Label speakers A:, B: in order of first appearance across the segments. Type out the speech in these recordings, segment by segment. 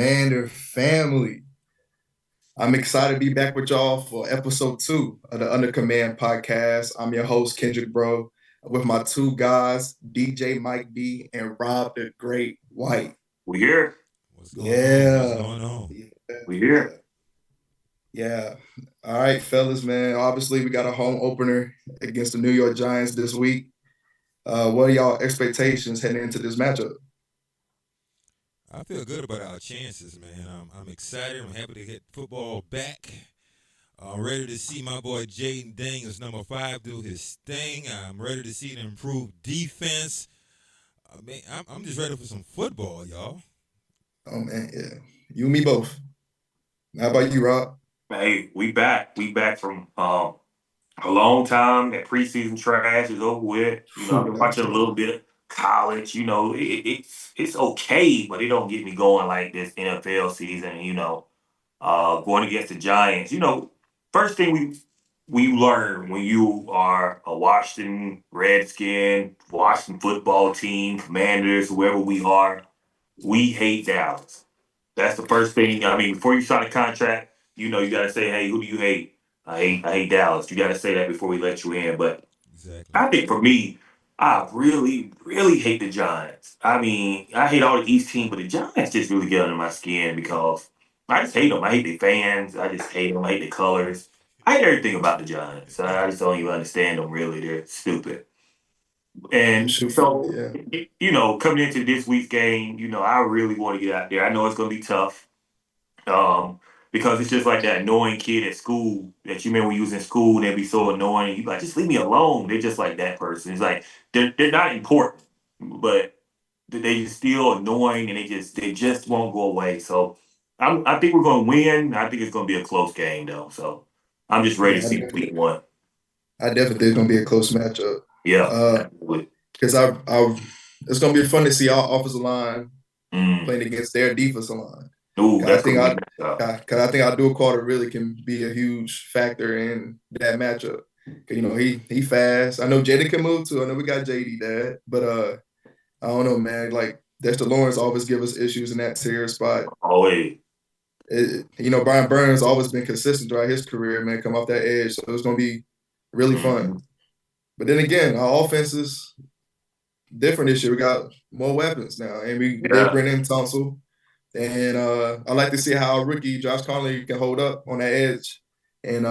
A: Commander family. I'm excited to be back with y'all for episode 2 of the Under Command podcast. I'm your host, Kendrick Bro, with my two guys, DJ Mike B and Rob the Great White.
B: We here.
C: What's going on? What's
A: Yeah.
C: going on?
A: Yeah.
B: We
A: Yeah.
B: here.
A: Yeah. All right, fellas, man. Obviously, we got a home opener against the New York Giants this week. What are y'all expectations heading into this matchup?
C: I feel good about our chances, man. I'm excited. I'm happy to get football back. I'm ready to see my boy Jaden Daniels, number 5, do his thing. I'm ready to see the improved defense. I'm just ready for some football, y'all.
A: Oh man, yeah. You and me both. How about you, Rob?
B: Hey, we back. We back from a long time. That preseason trash is over with. I've
A: Phew,
B: been
A: that was
B: watching a
A: terrible.
B: little bit of college. It's okay, but it don't get me going like this NFL season. Going against the Giants. First thing we learn when you are a Washington Redskin, Washington football team, Commanders, whoever we are, we hate Dallas. That's the first thing. I mean, before you sign a contract, you gotta say, hey, who do you hate? I hate Dallas. You gotta say that before we let you in. But
C: Exactly.
B: I think for me, I really, really hate the Giants. I mean, I hate all the East team, but the Giants just really get under my skin because I just hate them. I hate the fans. I just hate them. I hate the colors. I hate everything about the Giants. I just don't even understand them. Really, they're stupid. And
A: Shoot,
B: so,
A: yeah.
B: coming into this week's game, I really want to get out there. I know it's going to be tough, because it's just like that annoying kid at school that you remember when you was in school and they'd be so annoying. And you like, just leave me alone. They're just like that person. It's like they're not important, but they just still annoying and they just won't go away. So I think we're going to win. I think it's going to be a close game though. So I'm just ready
A: Yeah,
B: to see week one.
A: I definitely think it's gonna be a close matchup.
B: Yeah.
A: Uh, because it's gonna be fun to see our offensive line
B: Mm.
A: playing against their defensive line.
B: Ooh,
A: Cause I
B: that's
A: think
B: going to
A: I,
B: be tough.
A: cause I think Abdul Carter really can be a huge factor in that matchup. 'Cause, he fast. I know Jaden can move too. I know we got JD dad, but I don't know, man. Like Dexter Lawrence always give us issues in that tier spot.
B: Always.
A: Brian Burns always been consistent throughout his career, man. Come off that edge, so it's gonna be really fun.
B: Mm-hmm.
A: But then again, our offense is different this year. We got more weapons now, and we did
B: Yeah.
A: bring in Tunsil. And I like to see how our rookie Josh Conley can hold up on that edge. And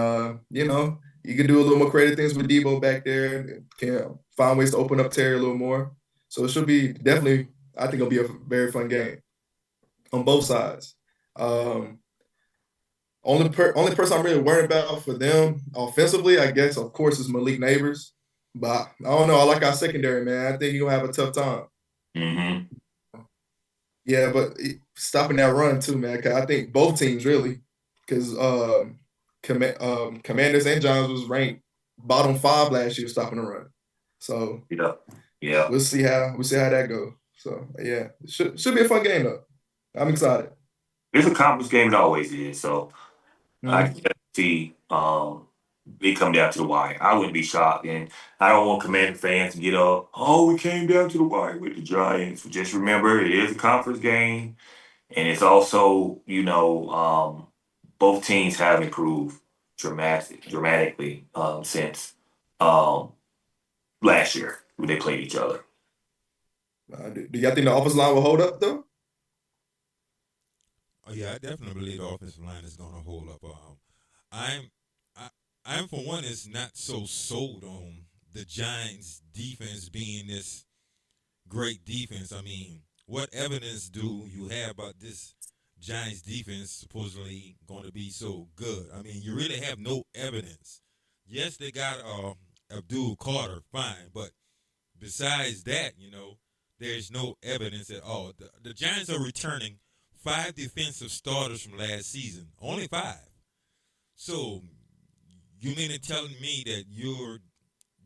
A: you can do a little more creative things with Debo back there, and can find ways to open up Terry a little more. So it should be definitely. I think it'll be a very fun game on both sides. Um, only person I'm really worried about for them offensively, I guess, of course, is Malik Neighbors. But I don't know. I like our secondary, man. I think he's gonna have a tough time.
B: Mm-hmm.
A: Yeah, but stopping that run too, man. 'Cause I think both teams really, because Commanders and Giants was ranked bottom 5 last year stopping the run. So
B: Yeah. Yeah.
A: we'll see how that goes. So yeah, it should be a fun game though. I'm excited.
B: It's a conference game. It always is. So I can
A: Mhm.
B: definitely see it come down to the wire. I wouldn't be shocked, and I don't want Commander fans to get up. Oh, we came down to the wire with the Giants. Just remember, it is a conference game, and it's also both teams have improved dramatically since um, last year when they played each other.
A: Do y'all think the offensive line will hold up though?
C: Oh yeah, I definitely believe the offensive line is going to hold up. I'm, I, I'm for one is not so sold on the Giants' defense being this great defense. I mean, what evidence do you have about this Giants defense supposedly going to be so good? I mean, you really have no evidence. Yes, they got Abdul Carter, fine, but besides that, there's no evidence at all. The Giants are returning 5 defensive starters from last season, only 5. So you mean to tell me that you're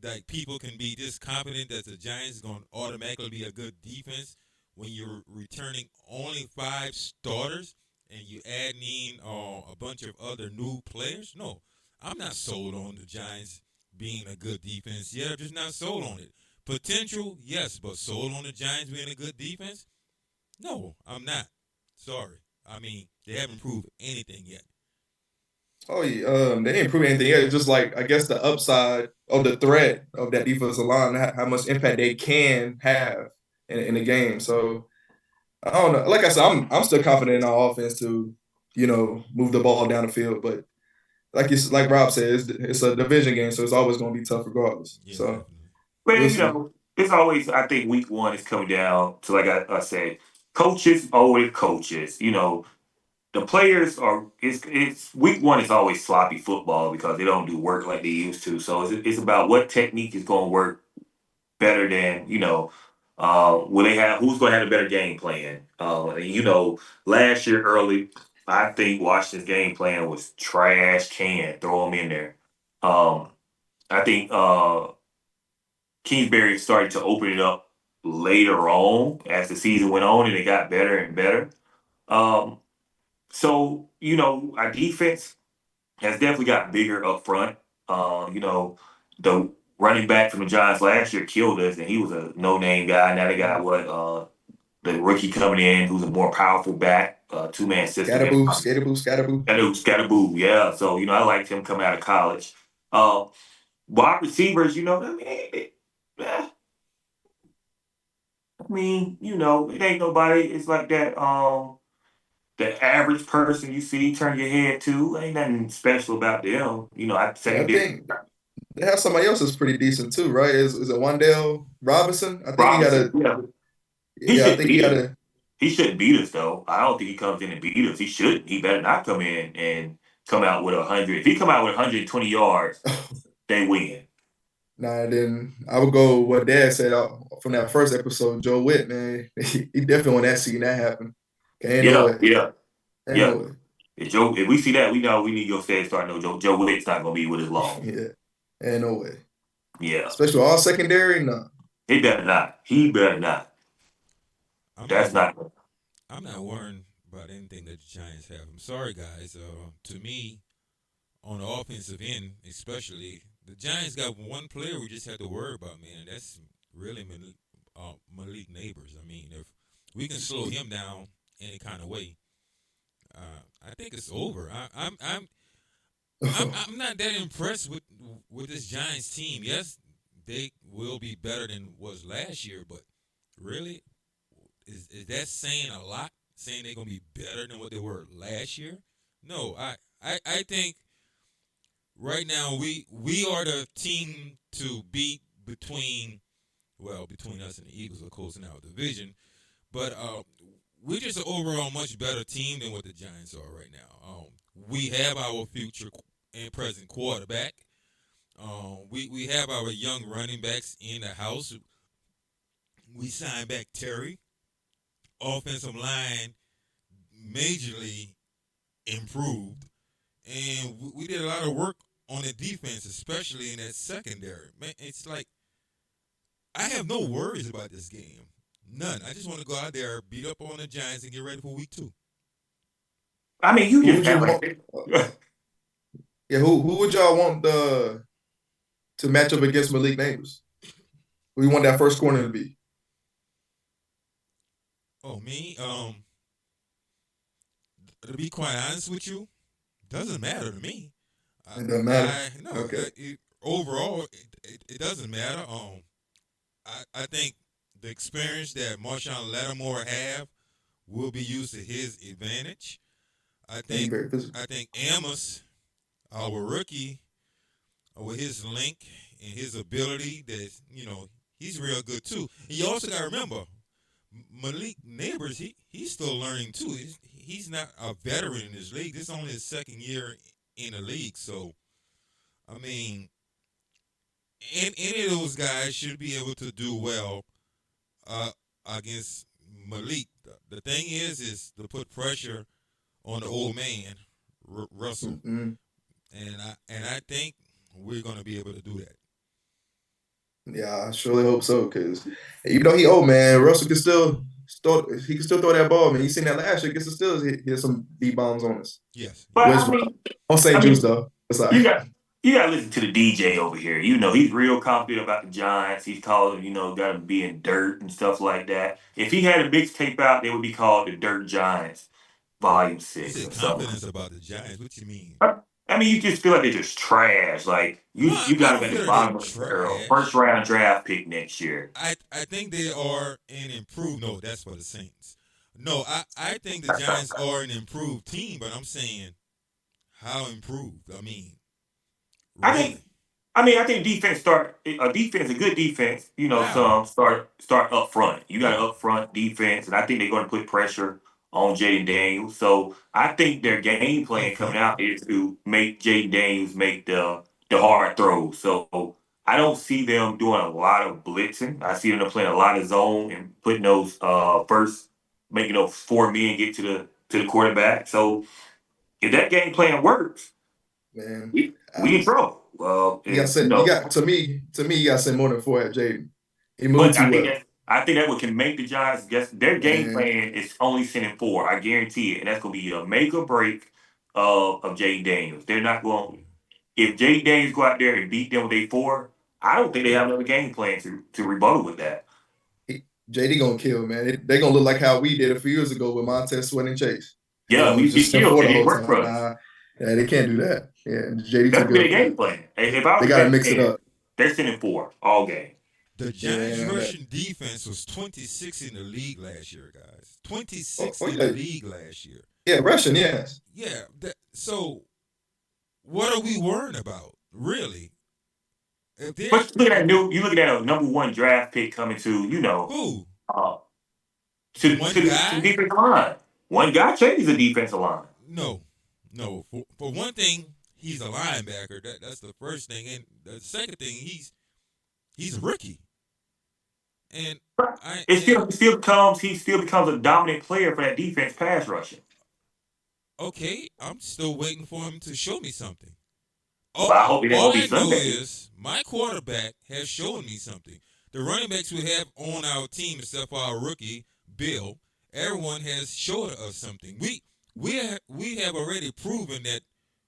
C: like people can be this confident that the Giants going to automatically be a good defense when you're returning only 5 starters and you adding in a bunch of other new players? No, I'm not sold on the Giants being a good defense. Yeah, I'm just not sold on it. Potential, yes, but sold on the Giants being a good defense? No, I'm not. Sorry. I mean, they haven't proved anything yet.
A: Oh yeah, they didn't prove anything yet. It's just like I guess the upside of the threat of that defensive line, how much impact they can have in the game. So I don't know. Like I said, I'm still confident in our offense to, move the ball down the field. But like Rob said, it's a division game, so it's always going to be tough regardless.
C: Yeah,
A: So
C: definitely.
A: we'll
B: Man,
A: see.
B: it's always, I think week one is coming down to, like I said, coaches always coaches. The players it's week one is always sloppy football because they don't do work like they used to. So it's about what technique is going to work better than, will they have, who's going to have a better game plan? Last year early, I think Washington's game plan was trash can, throw them in there. Um, I think Kingsbury started to open it up later on as the season went on and it got better and better. Um, our defense has definitely got bigger up front. The running back from the Giants last year killed us, and he was a no-name guy. Now they got the rookie coming in, who's a more powerful back, two-man system.
A: Scatterboo, scatterboo, scatterboo.
B: Scatterboo, yeah. So I liked him coming out of college. Uh, Wide receivers, I mean, it ain't nobody. It's like that. The average person you see turn your head to, ain't nothing special about them. I
A: Yeah, I
B: secondary
A: think they have somebody else that's pretty decent too, right? Is it Wandale Robinson? I think he got
B: Robinson.
A: a
B: Yeah, he
A: yeah. I
B: should
A: think he
B: beat
A: got
B: us.
A: a
B: He shouldn't beat us though. I don't think he comes in and beat us. He shouldn't. He better not come in and come out with 100. If he come out with 120 yards, they win.
A: Nah, then I would go what Dad said from that first episode. Joe Witt, man, he definitely on that scene that happened. Ain't no
B: Yeah,
A: way.
B: yeah,
A: Ain't no
B: yeah.
A: way.
B: If we see that, we know we need your steady start. No, Joe Witt's not gonna be with us long.
A: Yeah, ain't no way.
B: Yeah,
A: Especially all secondary. No,
B: he better not. He better not.
C: I'm not.
B: That's not.
C: I'm not worrying about anything that the Giants have. I'm sorry, guys. To me, on the offensive end, especially, the Giants got one player we just have to worry about, man. And that's really Malik Neighbors. I mean, if we can slow him down any kind of way, I think it's over. I'm not that impressed with this Giants team. Yes, they will be better than was last year, but really, is that saying a lot? Saying they're gonna be better than what they were last year? No, I think right now we are the team to beat between us and the Eagles, of course, in our division. But we're just an overall much better team than what the Giants are right now. We have our future and present quarterback. We have our young running backs in the house. We signed back Terry. Offensive line majorly improved, and we did a lot of work on the defense, especially in that secondary. Man, it's like I have no worries about this game. None. I just want to go out there, beat up on the Giants, and get ready for week 2.
B: I mean, you
A: who
B: just
A: would you
B: have
A: want? Yeah, who would y'all want to match up against Malik Neighbors? Who you want that first corner to be?
C: Oh, me? To be quite honest with you, doesn't matter to me.
A: It doesn't matter.
C: No.
A: Okay.
C: Overall, it doesn't matter. I think the experience that Marshawn Lattimore have will be used to his advantage. I
A: He's
C: think
A: very physical.
C: Amos, our rookie, with his link and his ability, that he's real good too. And you also got to remember, Malik Neighbors, he's still learning too. He's not a veteran in this league. This is only his second year in the league. So, I mean, any of those guys should be able to do well uh, against Malik. The thing is to put pressure on the old man, Russell,
A: Mm-hmm.
C: and I think we're going to be able to do that.
A: Yeah, I surely hope so. Because even though he old, man, Russell can still throw that ball, man. You seen that last year? Gets to still hit some deep bombs on us.
C: Yes.
B: but
A: West on St. Jude's though. That's all
B: you
A: right.
B: got you got to listen to the DJ over here. He's real confident about the Giants. He's called, got him being dirt and stuff like that. If he had a mixtape out, they would be called the Dirt Giants. volume
C: You
B: 6
C: said
B: or something.
C: confidence about the Giants. What you mean?
B: I mean, you just feel like they're just trash. Like
C: No,
B: you
C: I
B: got them
C: don't
B: at the
C: feel that they
B: bottom of the barrel.
C: trash.
B: First round draft pick next year.
C: I think they are an improved. No, that's for the Saints. No, I think the Giants are an improved team, but I'm saying how improved. I mean,
B: I think
C: really?
B: I think a good defense,
C: How?
B: some start up front. You got an
C: No.
B: up front defense, and I think they're going to put pressure on Jaden Daniels. So I think their game plan
C: Okay.
B: coming out is to make Jaden Daniels make the hard throws. So I don't see them doing a lot of blitzing. I see them playing a lot of zone and putting those first making those 4 men get to the quarterback. So if that game plan works,
A: man.
B: we in trouble. Well,
A: You got to
B: and
A: send. You got to me. You got to send more than 4 at Jaden. He moved
B: but
A: too well,
B: I think that what can make the Giants guess their game
A: man.
B: plan is only sending 4. I guarantee it, and that's gonna be a make or break of Jaden Daniels. They're not going if Jaden Daniels go out there and beat them with a 4. I don't think they have another game plan to rebuttal with that.
A: JD gonna kill, man. They gonna look like how we did a few years ago with Montez Sweat and Chase. And they
B: Yeah,
A: gonna
B: we
A: just
B: get
A: send
B: killed.
A: four
B: It
A: the
B: didn't
A: whole
B: work for
A: time.
B: us.
A: Nah, yeah, they can't do that. Yeah, JD
B: That's
A: too
B: gonna be
A: good
B: their
A: for
B: game
A: that.
B: plan. If I
A: They
B: was a
A: gotta
B: betting
A: mix it
B: man,
A: up.
B: they're sending 4 all game.
C: The Giants'
A: Yeah,
C: rushing defense was 26 in the league last year, guys.
A: oh,
C: 26
A: oh
C: in the
A: yeah,
C: league last year.
A: yeah, Russian, yes.
C: Yeah. So what are we worrying about, really? If they're
B: But you looking at a number 1 draft pick coming to
C: who?
B: uh,
C: One
B: to the
C: guy?
B: defensive line. One guy changes the defensive line.
C: No, no. For one thing, he's a linebacker. That's the first thing, and the second thing, he's a rookie. And I
B: It
C: and
B: still becomes a dominant player for that defense pass rushing.
C: okay, I'm still waiting for him to show me something.
B: But I hope it ain't
C: All
B: gonna be
C: I know
B: Sunday.
C: is my quarterback has shown me something. The running backs we have on our team, except for our rookie Bill, everyone has showed us something. We have already proven that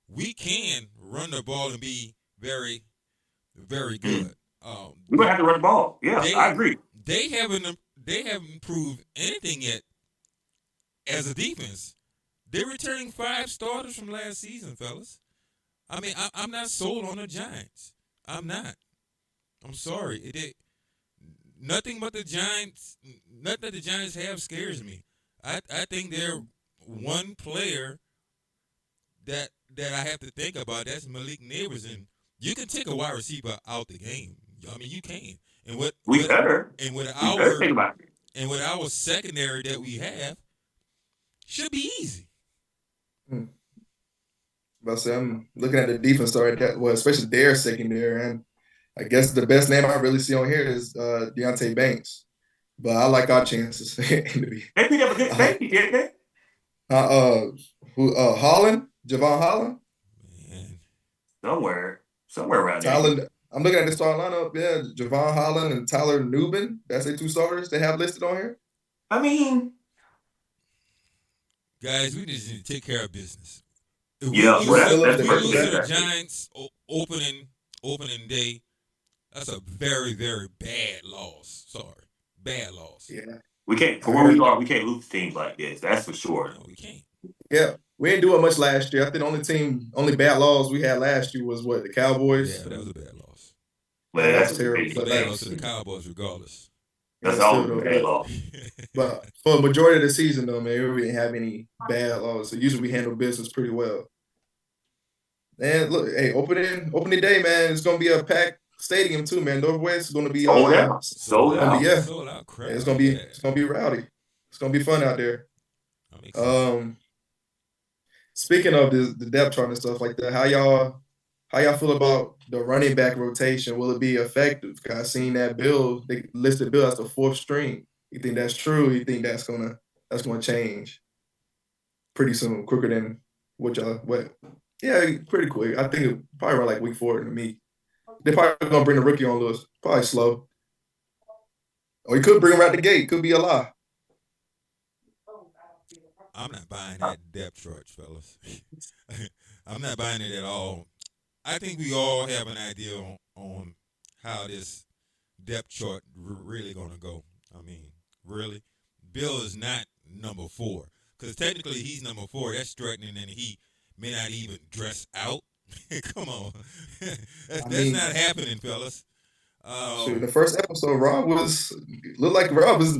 C: we can run the ball and be very very
B: Mm.
C: good.
B: We're gonna have to run the ball. Yeah, I
C: They
B: agree.
C: they haven't proved anything yet as a defense. They're returning 5 starters from last season, fellas. I mean, I'm not sold on the Giants. I'm not. I'm sorry. Nothing but the Giants. Nothing that the Giants have scares me. I think they're one player that I have to think about. That's Malik Neighbors, and you can take a wide receiver out the game. I mean, you can. And what
B: We better.
C: and with
B: We better
C: our
B: think about it.
C: and with our secondary that we have, should be easy.
A: Hmm. But say I'm looking at the defense story that well, especially their secondary, and I guess the best name I really see on here is Deontay Banks. But I like our chances.
B: They picked up a good
A: uh,
B: safety, didn't they?
A: uh, Holland, Javon Holland,
C: Man,
B: Somewhere around there.
A: Tyler. I'm looking at the starting lineup. Yeah, Javon Holland and Tyler Nubin. That's the 2 starters they have listed on here.
B: I mean,
C: guys, we just need to take care of business. If we
B: yeah.
A: Just
C: lose,
B: Well,
A: fill up
C: if
B: that's
A: the
B: the
C: we
B: first
C: lose
B: thing
C: to
A: back.
C: the
B: that
C: Giants opening day, that's a very very bad loss. Sorry, bad loss.
A: Yeah,
B: we can't
A: I
B: for where we
A: heard.
B: are. We can't lose teams like this. That's for sure.
C: No, we can't.
A: Yeah, we ain't doing much last year. I think the only bad loss we had last year was what the
C: Yeah,
A: Cowboys.
C: but that was a bad loss.
B: But
A: Yeah, that
B: that's
A: was
B: a
A: terrible.
C: It's a
A: But
C: bad
A: like,
C: loss to the Cowboys, regardless.
B: that's
A: yeah, still
B: always a
A: though.
B: bad loss.
A: But for a majority of the season though, man, we didn't have any bad losses. So usually we handle business pretty well. And look, hey, opening day, man, it's gonna be a packed stadium too, man. Northwest is gonna be
B: Sold out.
C: Sold
B: Sold
A: gonna be
C: out,
B: out.
A: yeah,
C: sold out
A: yeah,
C: crowd. Yeah,
A: it's gonna be rowdy. It's gonna be fun out there.
C: I'm excited.
A: Speaking of the depth chart and stuff like that, how y'all feel about the running back rotation? Will it be effective? 'Cause I seen that Bill, they listed Bill as the 4th string. You think that's true? You think that's gonna change pretty soon, quicker than what? Yeah, pretty quick. I think it probably around like week 4 to me. They're probably gonna bring the rookie on Lewis. Probably slow. Or he could bring him out the gate. Could be a lie.
C: I'm not buying that depth chart, fellas. I'm not buying it at all. I think we all have an idea on how this depth chart really gonna go. I mean, really, Bill is not number 4 because technically he's number 4. That's threatening, and he may not even dress out. Come on,
A: I
C: that's
A: mean,
C: not happening, fellas.
A: shoot,
C: Um,
A: the first episode, Rob was looked like Rob was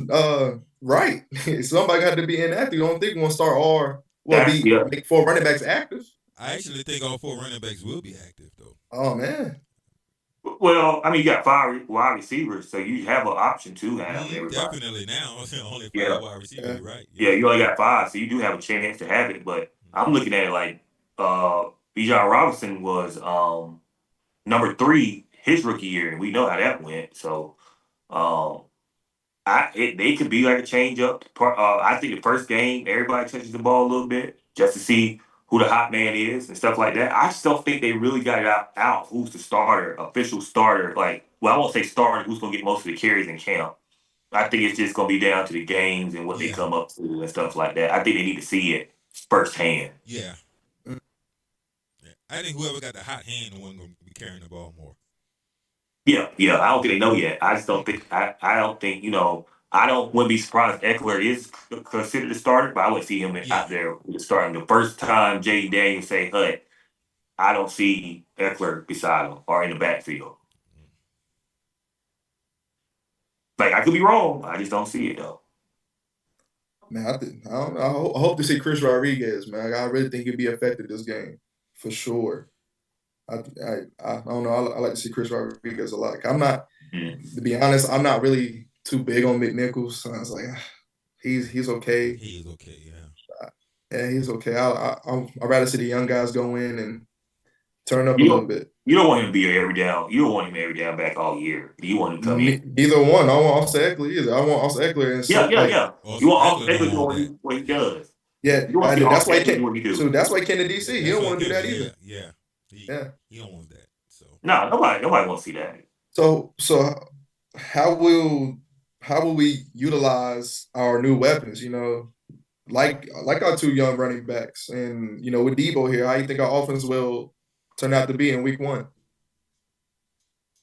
A: right. Somebody got to be inactive. I don't think one start or well
B: That's
A: be
B: yeah.
A: make 4 running backs active.
C: I actually think all 4 running backs will be active, though.
A: Oh man,
B: Well, I mean, you got 5 wide receivers, so you have an option to have everybody.
C: Definitely now, only 5
B: Yeah,
C: wide receivers.
A: yeah.
C: You're right.
B: yeah,
C: Yeah.
B: you only got 5, so you do have a chance to have it. But I'm looking at it like Bijan Robinson was number 3 his rookie year, and we know how that went. So um, they could be like a change up. I think the first game everybody touches the ball a little bit just to see who the hot man is and stuff like that. I just don't think they really got it out who's the starter, official starter. Like, well, I won't say starter, who's gonna get most of the carries in camp. I think it's just gonna be down to the games and what they
C: Yeah.
B: come up to and stuff like that. I think they need to see it firsthand.
C: Yeah. Yeah. I think whoever got the hot hand, the one going to be carrying the ball more.
B: Yeah, yeah. I don't think they know yet. I just don't think. I don't think. I don't wouldn't be surprised if Eckler is considered the starter, but I would see him
C: Yeah.
B: out there starting the first time Jaden Daniels say Hut. I don't see Eckler beside him or in the backfield. Like I could be wrong. I just don't see it though.
A: Man, I hope to see Chris Rodriguez, man. I really think he'd be effective this game for sure. I don't know. I like to see Chris Rodriguez a lot. I'm not,
B: Mm.
A: to be honest, I'm not really too big on McNichols. So I was like, he's okay.
C: He is okay, yeah.
A: Yeah, he's okay. I'd rather see the young guys go in and turn up a
B: You
A: little
B: don't.
A: bit.
B: You don't want him to be every down. You don't want him every down back all year. You want him to come in.
A: Neither one. I don't want Austin Eckler either. I want Austin Eckler and
B: Yeah,
A: so
B: yeah,
A: like
B: yeah. You
C: Also,
B: want
C: Eckler
B: Eckler
C: don't
B: doing
C: want that.
B: what he does.
A: yeah,
B: You want to
A: I
B: see
A: do. That's why
B: Austin
A: he
B: Eckler do
A: can't.
B: what he do.
A: So that's why he came to DC. He
C: That's
A: don't
C: why
A: want to do that either.
C: yeah. He,
A: Yeah.
C: he don't want that. So
B: No, nobody wants to see that.
A: So how will we utilize our new weapons? Like our 2 young running backs, and with Debo here, how you think our offense will turn out to be in week 1?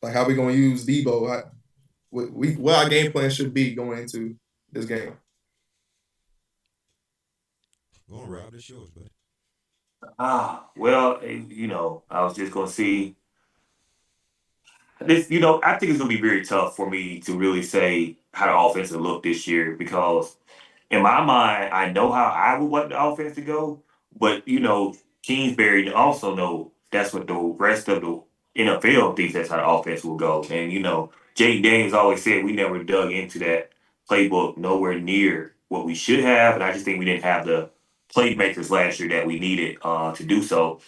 A: Like how we gonna use Debo? What our game plan should be going into this game?
C: going around this yours, buddy.
B: Well, I was just gonna see this. I think it's gonna be very tough for me to really say how the offense will look this year because in my mind, I know how I would want the offense to go, but Kingsbury also know that's what the rest of the NFL thinks that's how the offense will go. And Jaden Daniels always said we never dug into that playbook nowhere near what we should have, and I just think we didn't have the playmakers last year that we needed to do so.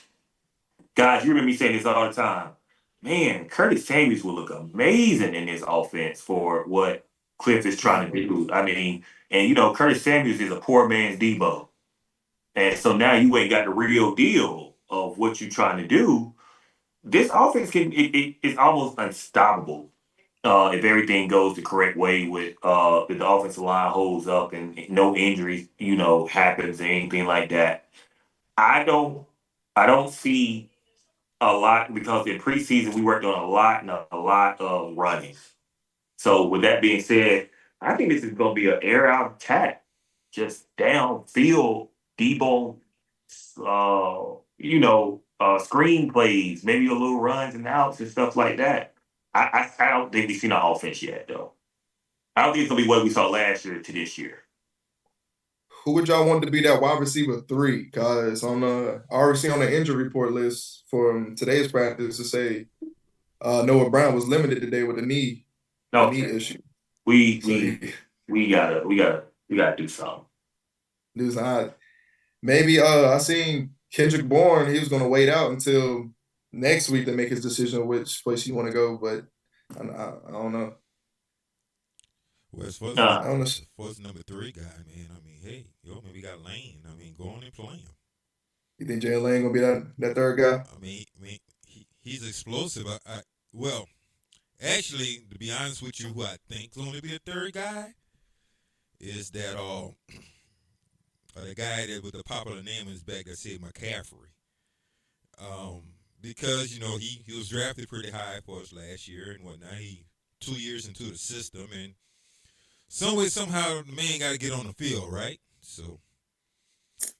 B: Guys, you remember me saying this all the time. Man, Curtis Samuels will look amazing in this offense for what Cliff is trying to do. I mean, and Curtis Samuels is a poor man's Debo. And so now you ain't got the real deal of what you're trying to do. This offense it's almost unstoppable if everything goes the correct way with if the offensive line holds up and no injuries, happens or anything like that. I don't I don't see a lot because in preseason we worked on a lot and a lot of running. So with that being said, I think this is going to be an air out attack, just downfield, Debo, screen plays, maybe a little runs and outs and stuff like that. I don't think we've seen our offense yet, though. I don't think it's going to be what we saw last year to this year.
A: Who would y'all want to be that wide receiver 3? Because I already see on the injury report list from today's practice to say Noah Brown was limited today with a knee
B: Okay,
A: issue.
B: we
A: So
B: we we gotta do something.
A: there's not maybe I seen Kendrick Bourne. He was going to wait out until next week to make his decision which place he want to go, but I don't know.
C: Well, as far as,
B: Uh,
A: I don't know.
C: as far as number 3 guy, man, I mean, hey, maybe got Lane. I mean, go on and play him.
A: You think Jalen Lane gonna be that 3rd guy?
C: I mean, he's explosive. Well, actually, to be honest with you, who I think's going to be a 3rd guy is that the guy that with the popular name is back that said McCaffrey. Because he was drafted pretty high for us last year and whatnot. He 2 years into the system, and some way somehow the man got to get on the field, right? So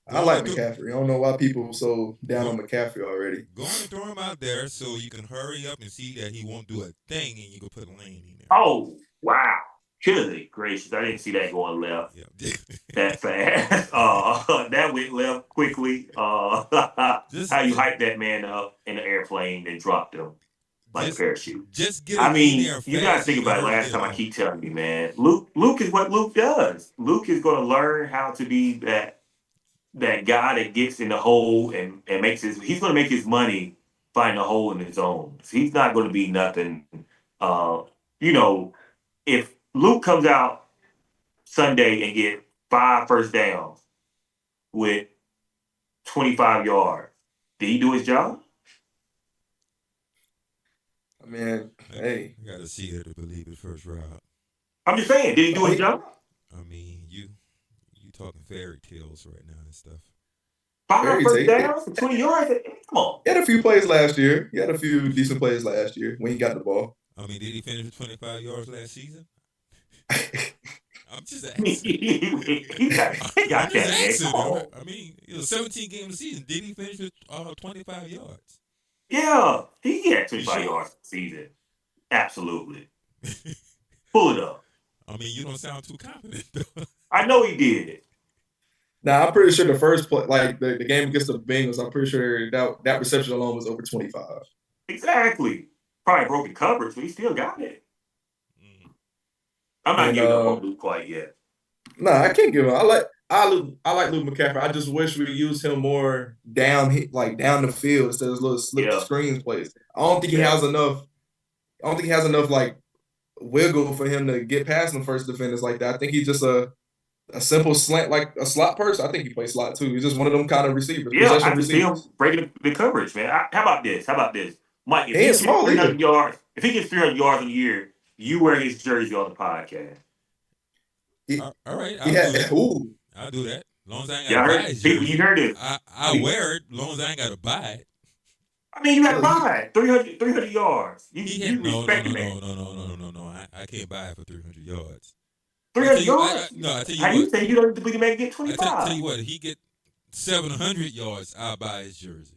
A: I like McCaffrey. I don't know why people so down on McCaffrey already.
C: Go on and throw him out there so you can hurry up and see that he won't do a thing, and you can put Lane in there.
B: Oh, wow. Goodness gracious. I didn't see that going left
C: Yeah.
B: that fast. That went left quickly. How you hype that man up in the airplane and dropped him like a parachute.
C: Just get him
B: I
C: in
B: mean,
C: there
B: you gotta
C: fast.
B: think about it. Last time I keep telling you, man. Luke is what Luke does. Luke is gonna learn how to be that guy that gets in the hole and he's gonna make his money find a hole in his own. So he's not gonna be nothing. Uh, you know, if Luke comes out Sunday and get 5 first downs with 25 yards, did he do his job?
A: I mean, hey,
C: You gotta see it to believe it first, Rob.
B: I'm just saying, did he do his job?
C: I mean, you talking fairy tales right now and stuff.
B: 5 first downs and 20 yards. Come on.
A: He had a few plays last year. He had a few decent plays last year when he got the ball.
C: I mean, did he finish with 25 yards last season? I'm just asking.
B: he got that, man.
C: I mean, it was 17 game of the season. Did he finish with 25 yards?
B: Yeah, he had 25 yards a season. Absolutely. Pull it up.
C: I mean, you don't sound too confident, though.
B: I know he did.
A: Now, I'm pretty sure the first play, like the game against the Bengals, I'm pretty sure that reception alone was over 25.
B: Exactly. Probably broken coverage, but he still got it. I'm not giving up on Luke quite yet.
A: Nah, I can't give him. I like Luke McCaffrey. I just wish we used him more down the field instead of little slip screens plays. I don't think he has enough. I don't think he has enough like wiggle for him to get past the first defenders like that. I think he's just a simple slant, like a slot person. I think he plays slot too. He's just one of them kind of receivers.
B: Yeah, I just see him breaking the coverage, man. How about this? Mike, if he gets 300 yards, if he gets 300 yards a year, you wear his jersey on the podcast.
C: All right. I'll do that. As long as I ain't got to buy his jersey.
B: You heard it.
C: I wear it as long as I ain't got to buy it.
B: I mean, you got to buy it. 300 yards.
C: No. I can't buy it for 300 yards.
B: 300 yards?
C: I tell you
B: How
C: what.
B: You say you don't believe man get 25?
C: I tell you what. If he get 700 yards, I'll buy his jersey.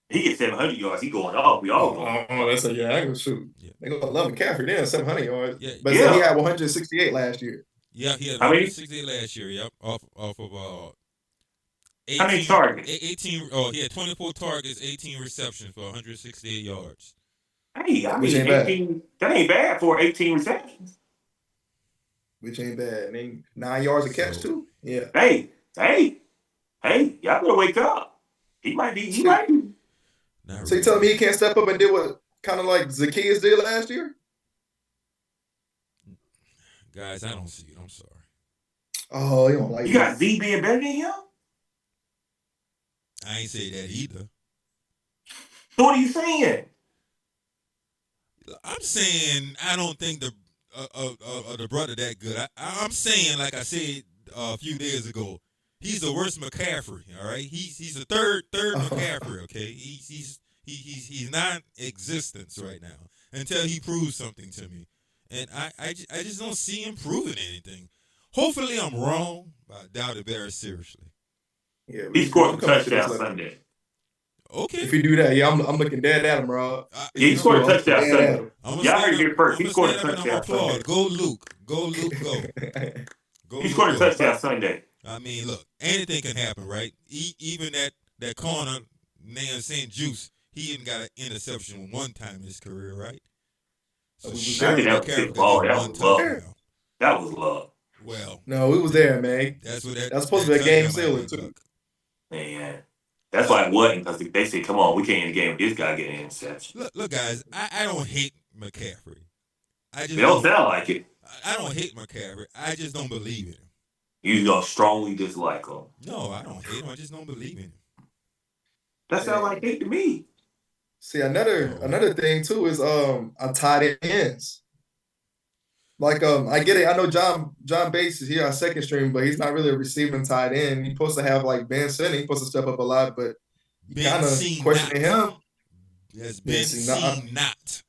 B: He gets 700 yards. He going off. We all going.
A: Oh, that's I ain't gonna shoot. Yeah. They gonna love McCaffrey then 700 yards.
C: Yeah.
A: But he had 168 last year.
C: Yeah, he had 168 last year. Yep, off of 18,
B: how many targets?
C: 18. He had 24 targets, 18 receptions for 168 yards.
B: Hey, I mean, 18. That ain't bad for 18 receptions.
A: Which ain't bad. I mean, 9 yards a catch too. Yeah.
B: Hey, y'all better wake up. He might be.
A: So you telling me he can't step up and do what kind of like Zacchaeus did last year?
C: Guys, I don't see it. I'm sorry.
A: Oh, you don't like
B: You got Z being better than him?
C: I ain't say that either.
B: So what are you saying?
C: I'm saying I don't think the brother that good. I'm saying, like I said a few days ago, he's the worst McCaffrey. All right, he's the third McCaffrey. Okay, he's non-existence right now until he proves something to me, and I just don't see him proving anything. Hopefully, I'm wrong, but I doubt it very seriously.
A: Yeah,
B: he scored a touchdown Sunday.
C: Okay.
A: If you do that, yeah, I'm looking dead at him, Rob.
B: He scored a touchdown Sunday. Y'all heard it first. He scored a touchdown Sunday.
C: Go Luke. Go.
B: He scored a touchdown Sunday.
C: I mean, look, anything can happen, right? Even that corner named St. Juice, he even got an interception one time in his career, right? So
B: I think that was his ball. That was love.
C: Well,
A: no, it was there, man.
C: That's
A: supposed to be a game sealer too.
B: Man, that's why it wasn't, because they said, "Come on, we can't end the game with this guy getting an interception."
C: Look, guys, I don't hate McCaffrey.
B: They don't sound like it.
C: I don't hate McCaffrey. I just don't believe in him.
B: You don't strongly dislike him.
C: No, I don't hate him. I just don't believe in him.
B: That sounds like hate to me.
A: See, another thing too is on tight ends. Like I get it. I know John Bates is here on second string, but he's not really a receiving tight end. He's supposed to have like Ben Sinnott. He's supposed to step up a lot, but you kind of questioning him.
C: Has been seen not.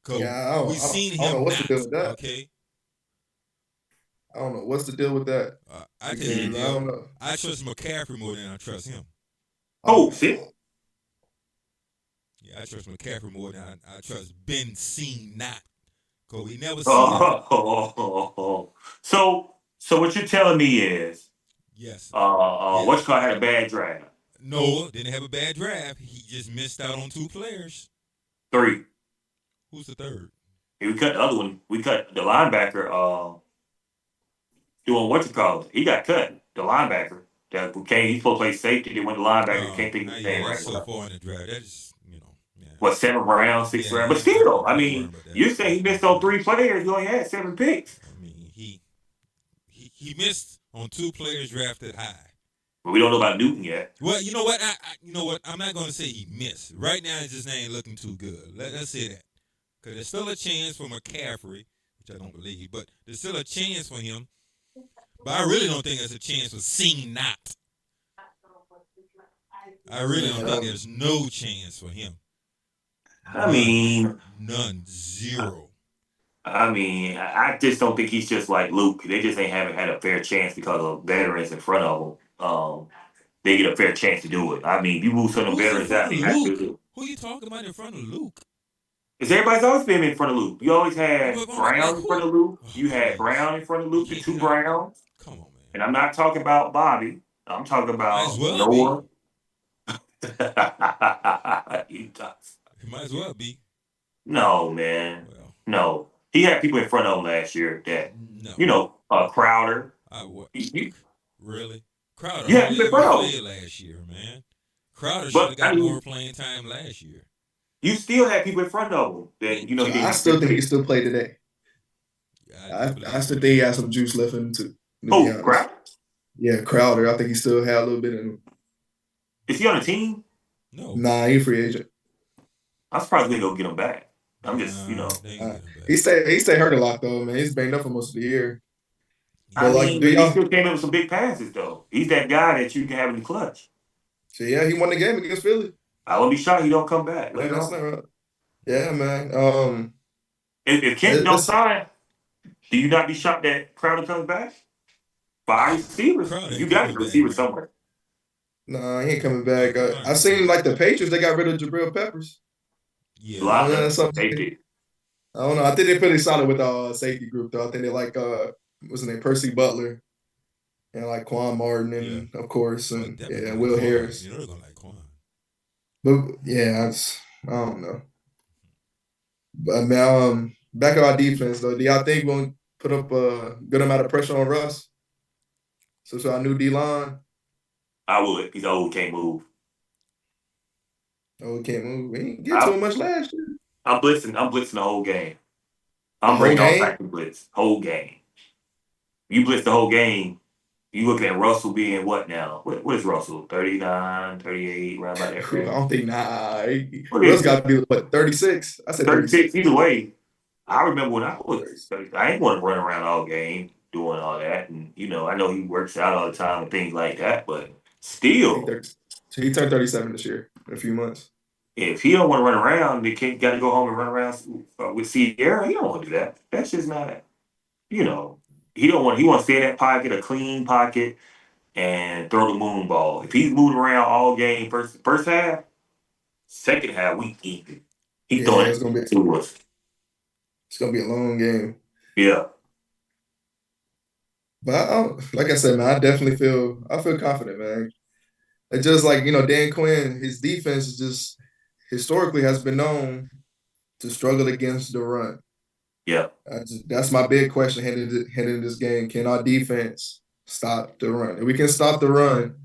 A: Yeah,
C: we've seen him
A: I don't know what to do with that.
C: Okay.
A: I don't know what's the deal with that.
C: I tell you
A: Because
C: the
A: I don't
C: deal.
A: know.
C: I trust McCaffrey more than I trust him.
B: Oh,
A: Oh,
B: shit.
C: Yeah, I trust McCaffrey more than I trust Ben Seen not. Cause we never seen it.
B: Oh. So what you're telling me is,
C: Yes.
B: what you
C: Yes.
B: call had a bad draft.
C: Noah didn't have a bad draft. He just missed out on 2 players.
B: 3.
C: Who's the third?
B: And we cut the other one. We cut the linebacker. Doing what you call it. He got cut. The linebacker that came. He's supposed to play safety. They went to linebacker. Can't think of his
C: Yeah,
B: name
C: that's
B: right
C: so
B: now.
C: far in the draft. That is, yeah.
B: What 7th round, 6th
C: Yeah,
B: round? But
C: yeah.
B: still, I
C: Don't worry
B: mean,
C: about that.
B: you say he missed on 3 players. He only had 7 picks.
C: I mean, he missed on 2 players drafted high.
B: But we don't know about Newton yet.
C: Well, you know what? You know what? I'm not going to say he missed. Right now, it just ain't looking too good. Let's say that. Because there's still a chance for McCaffrey, which I don't believe, but there's still a chance for him. But I really don't think there's a chance for Seen not. I really don't think there's no chance for him.
B: I mean,
C: None. Zero.
B: I just don't think he's just like Luke. They just haven't had a fair chance because of veterans in front of them. They get a fair chance to do it. I mean, you move some of the
C: Who's in
B: veterans
C: front
B: out,
C: of
B: they have to
C: Luke?
B: do it.
C: Who you talking about in front of Luke?
B: Because everybody's always been in front of Luke. You always had
C: Like
B: Brown in
C: who?
B: front of Luke.
C: Oh,
B: You had
C: please.
B: Brown in front of
C: You
B: Luke, the
C: can't,
B: 2 Browns.
C: come on, man.
B: And I'm not talking about Bobby. I'm talking
C: Might as
B: about
C: well
B: Noah.
C: be.
B: He does.
C: It might as well be.
B: No, man.
C: Well,
B: No. He had people in front of him last year that,
C: no.
B: Crowder.
C: What?
B: You
C: Really? Crowder
B: had
C: hardly
B: people in
C: ever
B: front of him.
C: played last year, man. Crowder should
B: But,
C: have got more playing time last year.
B: you still had people in front of him that, he
A: I
B: didn't
A: still think he
B: pick.
A: still play today. I
C: believe
A: I
C: so
A: still think
C: too.
A: he has some juice left in him too. To be
B: Oh,
A: honest,
B: Crowder.
A: yeah, Crowder. I think he still had a little bit in him.
B: Is he on the team?
C: No.
A: Nah, he a free agent.
B: I'm surprised they go get him back. I'm just,
C: They ain't get him back.
A: He stay hurt a lot though, man. He's banged up for most of the year.
B: I
A: But like,
B: mean,
A: do
B: but he
A: y'all?
B: still came in with some big passes, though. He's that guy that you can have in the clutch.
A: So yeah, he won the game against Philly.
B: I won't be shocked he don't come back
A: Yeah,
B: later
A: that's not
B: on.
A: right. Yeah, man.
B: If Kent don't
A: It's
B: sign, do you not be shocked that Crowder comes back? By receivers,
C: Crowder
B: you
C: ain't
B: got to
C: coming
B: get
C: back,
B: receivers
C: man.
B: somewhere.
A: nah, he ain't coming back.
C: Crowder
A: I
C: ain't
A: seen
C: coming
A: like
C: back.
A: the Patriots. They got rid of Jabril Peppers.
C: Yeah.
B: A lot
A: Yeah,
B: of
A: something.
B: safety.
A: I don't know. I think they're pretty solid with our safety group though. I think they like what's his name, Percy Butler, and like Quan Martin, and of course,
C: Oh,
A: and
C: definitely
A: yeah,
C: gonna like
A: Will
C: Quan.
A: Harris.
C: You know they're gonna like Quan.
A: But yeah, I don't know. But now, back to our defense though. Do y'all think we'll put up a good amount of pressure on Russ? So our new D line.
B: I would. He's old, can't move.
A: Oh, we can't move. We didn't get to
B: I,
A: him much last year.
B: I'm blitzing. I'm blitzing the whole game.
A: The
B: I'm
A: whole
B: bringing all
A: game.
B: types of blitz. Whole game. You blitz the whole game. You looking at Russell being what now? What is Russell? 39, 38, right about that
A: I
B: range.
A: don't think nah.
B: What
A: Russ
B: is
A: got
B: it?
A: to be what 36. I said
B: 36.
A: 36.
B: Either way, I remember when I was
A: 36.
B: 30, I ain't want to run around all game doing all that. And, I know he works out all the time and things like that, but
A: Yeah, he
B: still,
A: 30. So he turned 37 this year in a few months.
B: if he don't want to run around, the kid got to go home and run around with Sierra. He don't want to do that. That's just not, you know, he don't want. He want to stay in that pocket, a clean pocket, and throw the moon ball. If he's moving around all game, first half, second half, we even. He
A: Yeah,
B: throwing it to us.
A: it's gonna be a long game.
B: Yeah.
A: But like I said, man, I feel confident, man. It's just like Dan Quinn, his defense is just historically has been known to struggle against the run.
B: Yeah.
A: That's my big question heading into this game. Can our defense stop the run? If we can stop the run,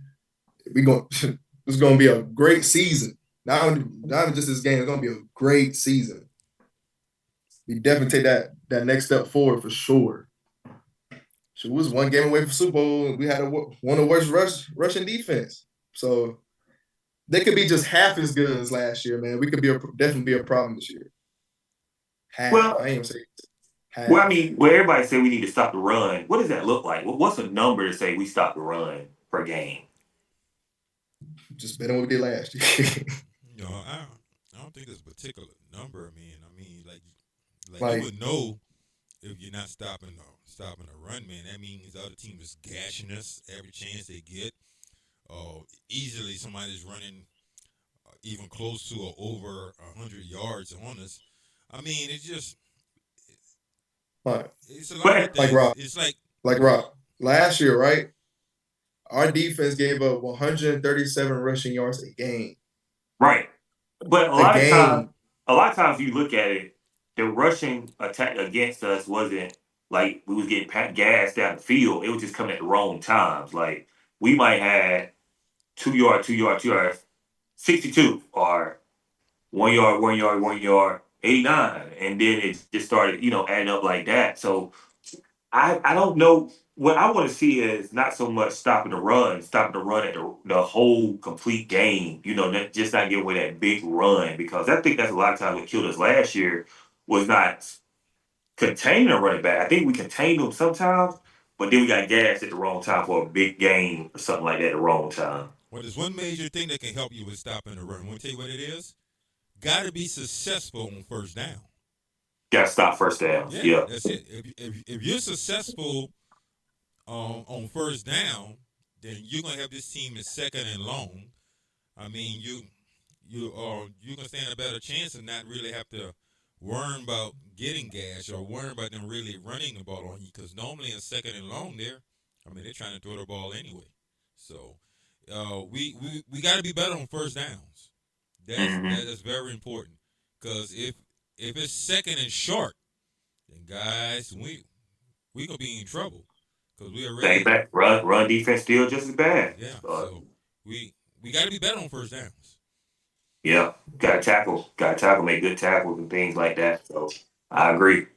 A: we going it's going to be a great season. Not even just this game. It's going to be a great season. We definitely take that next step forward for sure. So we was one game away from Super Bowl. We had one of the worst rushing defense. So they could be just half as good as last year, man. We could definitely be a problem this year. Half. I
B: Well,
A: ain't even say
B: I
A: half.
B: mean, where everybody say we need to stop the run, what does that look like? What's a number to say we stop the run per game?
A: Just better than what we did last year.
C: I don't think there's a particular number. I mean, like you
A: Like
C: would know if you're not stopping stopping the run, man, that means the other team is gashing us every chance they get. Easily somebody's running even close to or over 100 yards on us. I mean,
A: Like,
C: it's a lot of
B: But
A: like
C: things.
A: Rob,
C: It's like,
A: like Rob, last year, right? Our defense gave up 137 rushing yards a game.
B: right. But
A: A game.
B: a lot of times you look at it, the rushing attack against us wasn't like we was getting gassed down the field. It was just coming at the wrong times. Like we might have 2 yard, 2 yard, 2 yards, 62, or 1 yard, 1 yard, 1 yard, 89, and then it just started, adding up like that. So I don't know. What I want to see is not so much stopping the run at the whole complete game. Just not getting with that big run, because I think that's a lot of times what killed us last year was not containing a running back. I think we contained them sometimes, but then we got gassed at the wrong time for a big game or something like that at the wrong time.
C: well, there's one major thing that can help you with stopping the run. I want to tell you what it is. Got to be successful on first down.
B: Got to stop first downs.
C: Yeah,
B: Yeah.
C: that's it. If you're successful on first down, then you're gonna have this team in second and long. I mean, you're gonna stand a better chance of not really have to worry about getting gashed or worry about them really running the ball on you, because normally in second and long there, I mean they're trying to throw the ball anyway. So we got to be better on first downs.
B: Hmm.
C: That is very important, because if it's second and short, then guys we gonna be in trouble, because we
B: Same
C: already.
B: back. Run defense still just as bad.
C: Yeah, so we got to be better on first downs.
B: Yeah, got to tackle, make good tackles and things like that. So I agree.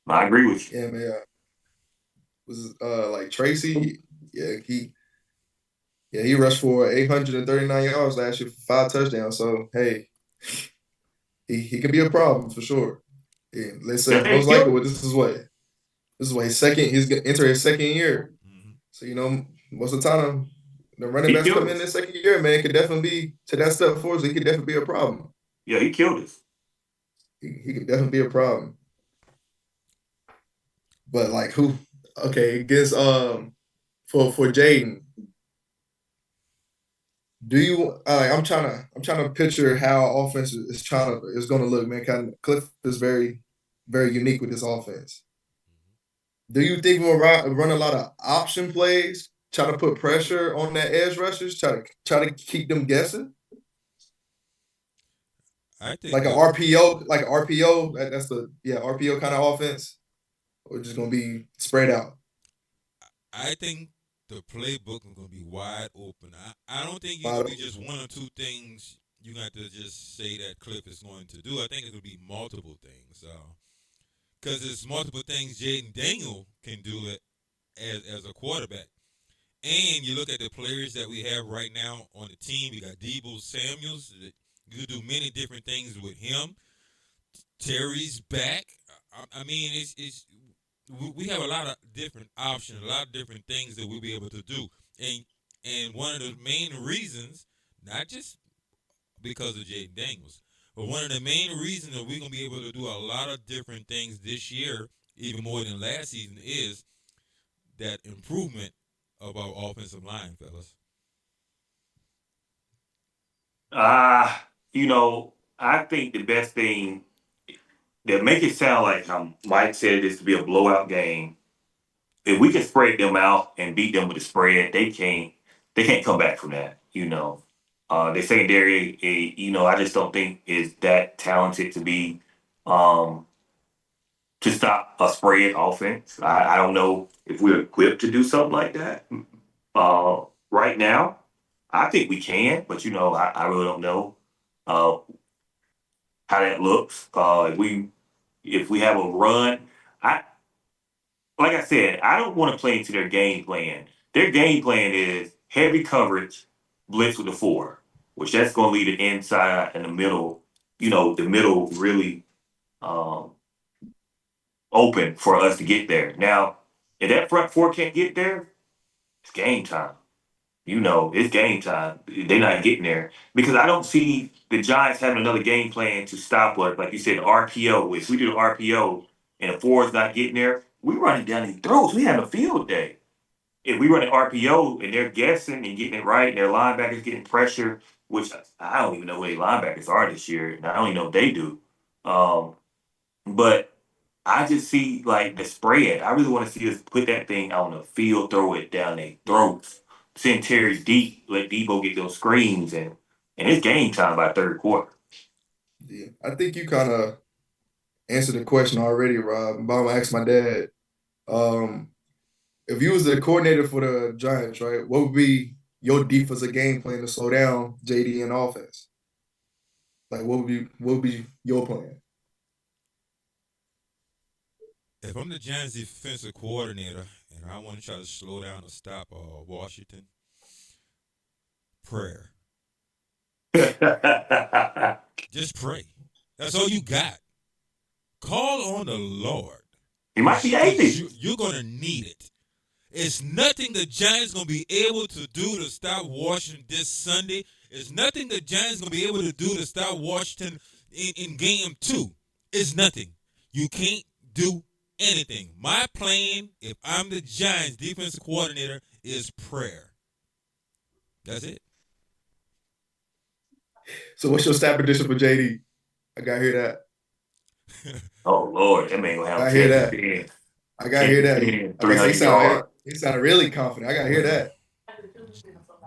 B: I agree with you.
A: Yeah, man. Was like Tracy. Yeah, he rushed for 839 yards last year for 5 touchdowns. So hey, he could be a problem for sure. Yeah, let's say
B: That they
A: most likely,
B: killed
A: well,
B: us.
A: this is what his second. He's gonna enter his second year.
C: Mm-hmm.
A: So most of the time, the running
B: He
A: backs
B: killed
A: come in
B: us.
A: their second year, man. Could definitely be to that step forward. So he could definitely be a problem.
B: Yeah, he killed us.
A: He could definitely be a problem. But like who? Okay, against for Jaden, do you? I'm trying to picture how offense is going to look, man. Kind of Cliff is very very unique with this offense. Do you think we'll run a lot of option plays? Try to put pressure on that edge rushers. Try to keep them guessing,
C: I think
A: like an
C: the
A: RPO, That's the RPO kind of offense. Or just gonna be spread out.
C: I think the playbook is gonna be wide open. I don't think it's gonna be
A: Bottom.
C: just one or two things you got to just say that Cliff is going to do. I think it's gonna be multiple things. Because it's multiple things Jaden Daniel can do it as a quarterback. And you look at the players that we have right now on the team. We got Debo Samuels. You do many different things with him. Terry's back. I mean, we have a lot of different options, a lot of different things that we'll be able to do. And one of the main reasons, not just because of Jaden Daniels, but one of the main reasons that we're gonna be able to do a lot of different things this year, even more than last season, is that improvement of our offensive line, fellas.
B: I think the best thing that make it sound like Mike said this to be a blowout game. If we can spread them out and beat them with the spread, they can't come back from that. They secondary, I just don't think is that talented to be um to stop a spread offense. I don't know if we're equipped to do something like that. Right now, I think we can, but I really don't know uh how that looks. If we have a run, I like I said, I don't want to play into their game plan. Their game plan is heavy coverage, blitz with the four, which that's going to leave the inside and the middle. The middle really um, open for us to get there. Now, if that front four can't get there, it's game time. It's game time. They're not getting there because I don't see the Giants having another game plan to stop us. Like you said, RPO. If we do the RPO and the forward's not getting there, we running down their throats. We having a field day. If we run an RPO and they're guessing and getting it right, and their linebackers getting pressure, which I don't even know where their linebackers are this year, and I don't even know what they do. But I just see like the spread. I really want to see us put that thing on the field, throw it down their throats, send Terry deep, let Debo get those screens, and it's game time by third quarter.
A: Yeah, I think you kind of answered the question already, Rob. But I'm gonna ask my dad. If you was the coordinator for the Giants, right, what would be your defensive game plan to slow down JD and offense? Like, what would be your plan?
C: If I'm the Giants defensive coordinator and I want to try to slow down or stop Washington, prayer. Just pray. That's all you got. Call on the Lord.
B: He might be 80.
C: You're going to need it. It's nothing the Giants going to be able to do to stop Washington this Sunday. It's nothing the Giants going to be able to do to stop Washington in game 2. It's nothing. You can't do anything. My plan, if I'm the Giants defensive coordinator, is prayer. That's it.
A: So what's your stat prediction for JD? I gotta hear that.
B: Oh Lord, that man gonna have.
A: I hear that. I gotta hear that.
B: 300 yards.
A: He sounded really confident. I gotta hear that.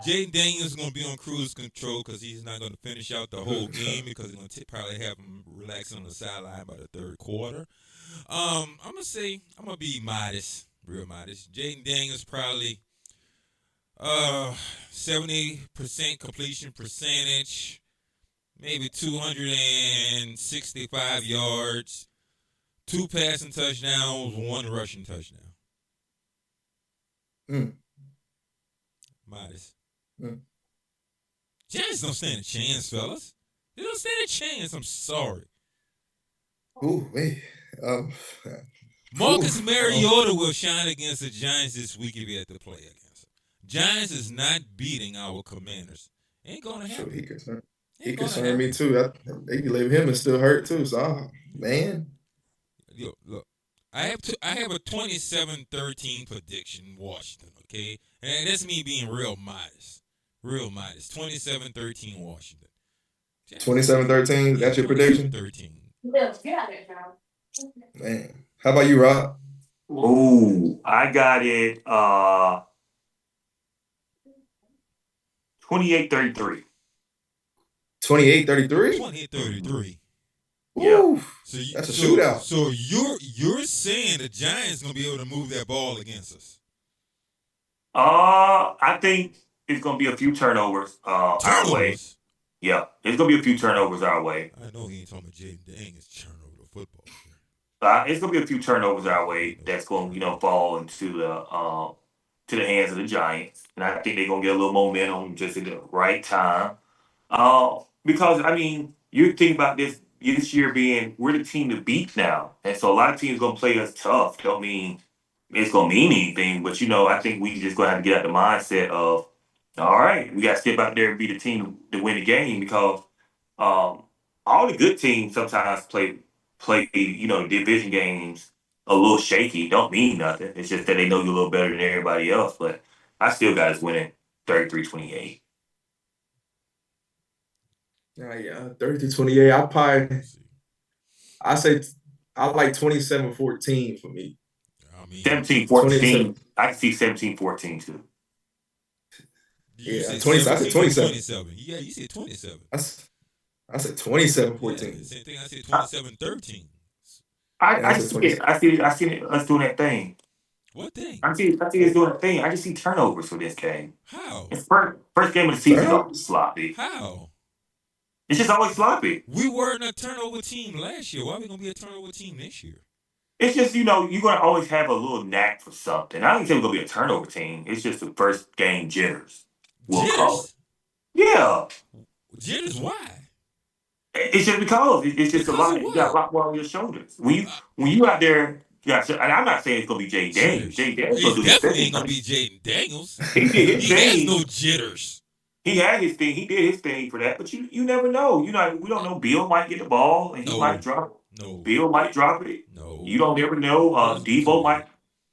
C: Jaden Daniels is going to be on cruise control because he's not going to finish out the whole game because he's going to probably have him relaxing on the sideline by the third quarter. I'm going to say, I'm going to be modest, real modest. Jaden Daniels probably 70% completion percentage, maybe 265 yards, 2 passing touchdowns, 1 rushing touchdown. Modest. Giants don't stand a chance, fellas. They don't stand a chance. I'm sorry.
A: Ooh, wait.
C: Marcus Mariota will shine against the Giants this week if he had to play against them. Giants is not beating our Commanders. Ain't gonna happen.
A: He concerned me too. They can leave him and still hurt too. So, man.
C: Look. I have a 27-13 prediction, Washington, okay? And that's me being real modest. Real modest. 27-13 Washington.
A: 27-13? That's your prediction?
C: 13.
A: Man. How about you, Rob?
B: Ooh, I got it 28-33.
A: 28-33?
C: 28-33.
A: Yeah. That's a shootout.
C: So you're saying the Giants gonna be able to move that ball against us?
B: I think it's gonna be a few turnovers. Our way. Yeah, there's gonna be a few turnovers our way.
C: I know he ain't talking about Jaden Daniels turnover the football.
B: It's gonna be a few turnovers our way that's gonna fall into the hands of the Giants, and I think they're gonna get a little momentum just at the right time. Because I mean, you think about this year being we're the team to beat now, and so a lot of teams gonna play us tough. Don't mean it's gonna mean anything, but I think we just gonna have to get out the mindset of, all right, we gotta step out there and be the team to win the game because all the good teams sometimes play division games a little shaky. Don't mean nothing. It's just that they know you a little better than everybody else. But I still got us winning 33-28.
A: Yeah, 30-28. I say I like 27-14 for me.
B: 17-14. I can see 17-14 too.
A: Yeah, 27. I said 27.
C: Yeah, you said 27.
A: I said 27-14.
C: Yeah, same thing. I said 27-13.
B: I see us doing that thing.
C: What thing?
B: I see us doing that thing. I just see turnovers for this game.
C: How?
B: It's first game of the season is always sloppy.
C: How?
B: It's just always sloppy.
C: We weren't a turnover team last year. Why are we gonna be a turnover team this year?
B: It's just, you're gonna always have a little knack for something. I don't think we're gonna be a turnover team. It's just the first game jitters. We'll call it. Yeah.
C: Jitters? Why?
B: It's just because it's just a lot. You got a lot more on your shoulders. When you out there, and I'm not saying it's gonna be Jaden Daniels. Jaden Daniels
C: It definitely ain't gonna be Jaden Daniels.
B: He did his thing.
C: He has no jitters.
B: He had his thing. He did his thing for that. But you never know. We don't know. Bill might get the ball and he might drop it.
C: No.
B: Bill might drop it.
C: No.
B: You don't ever know.
C: Those two
B: Debo
C: guys.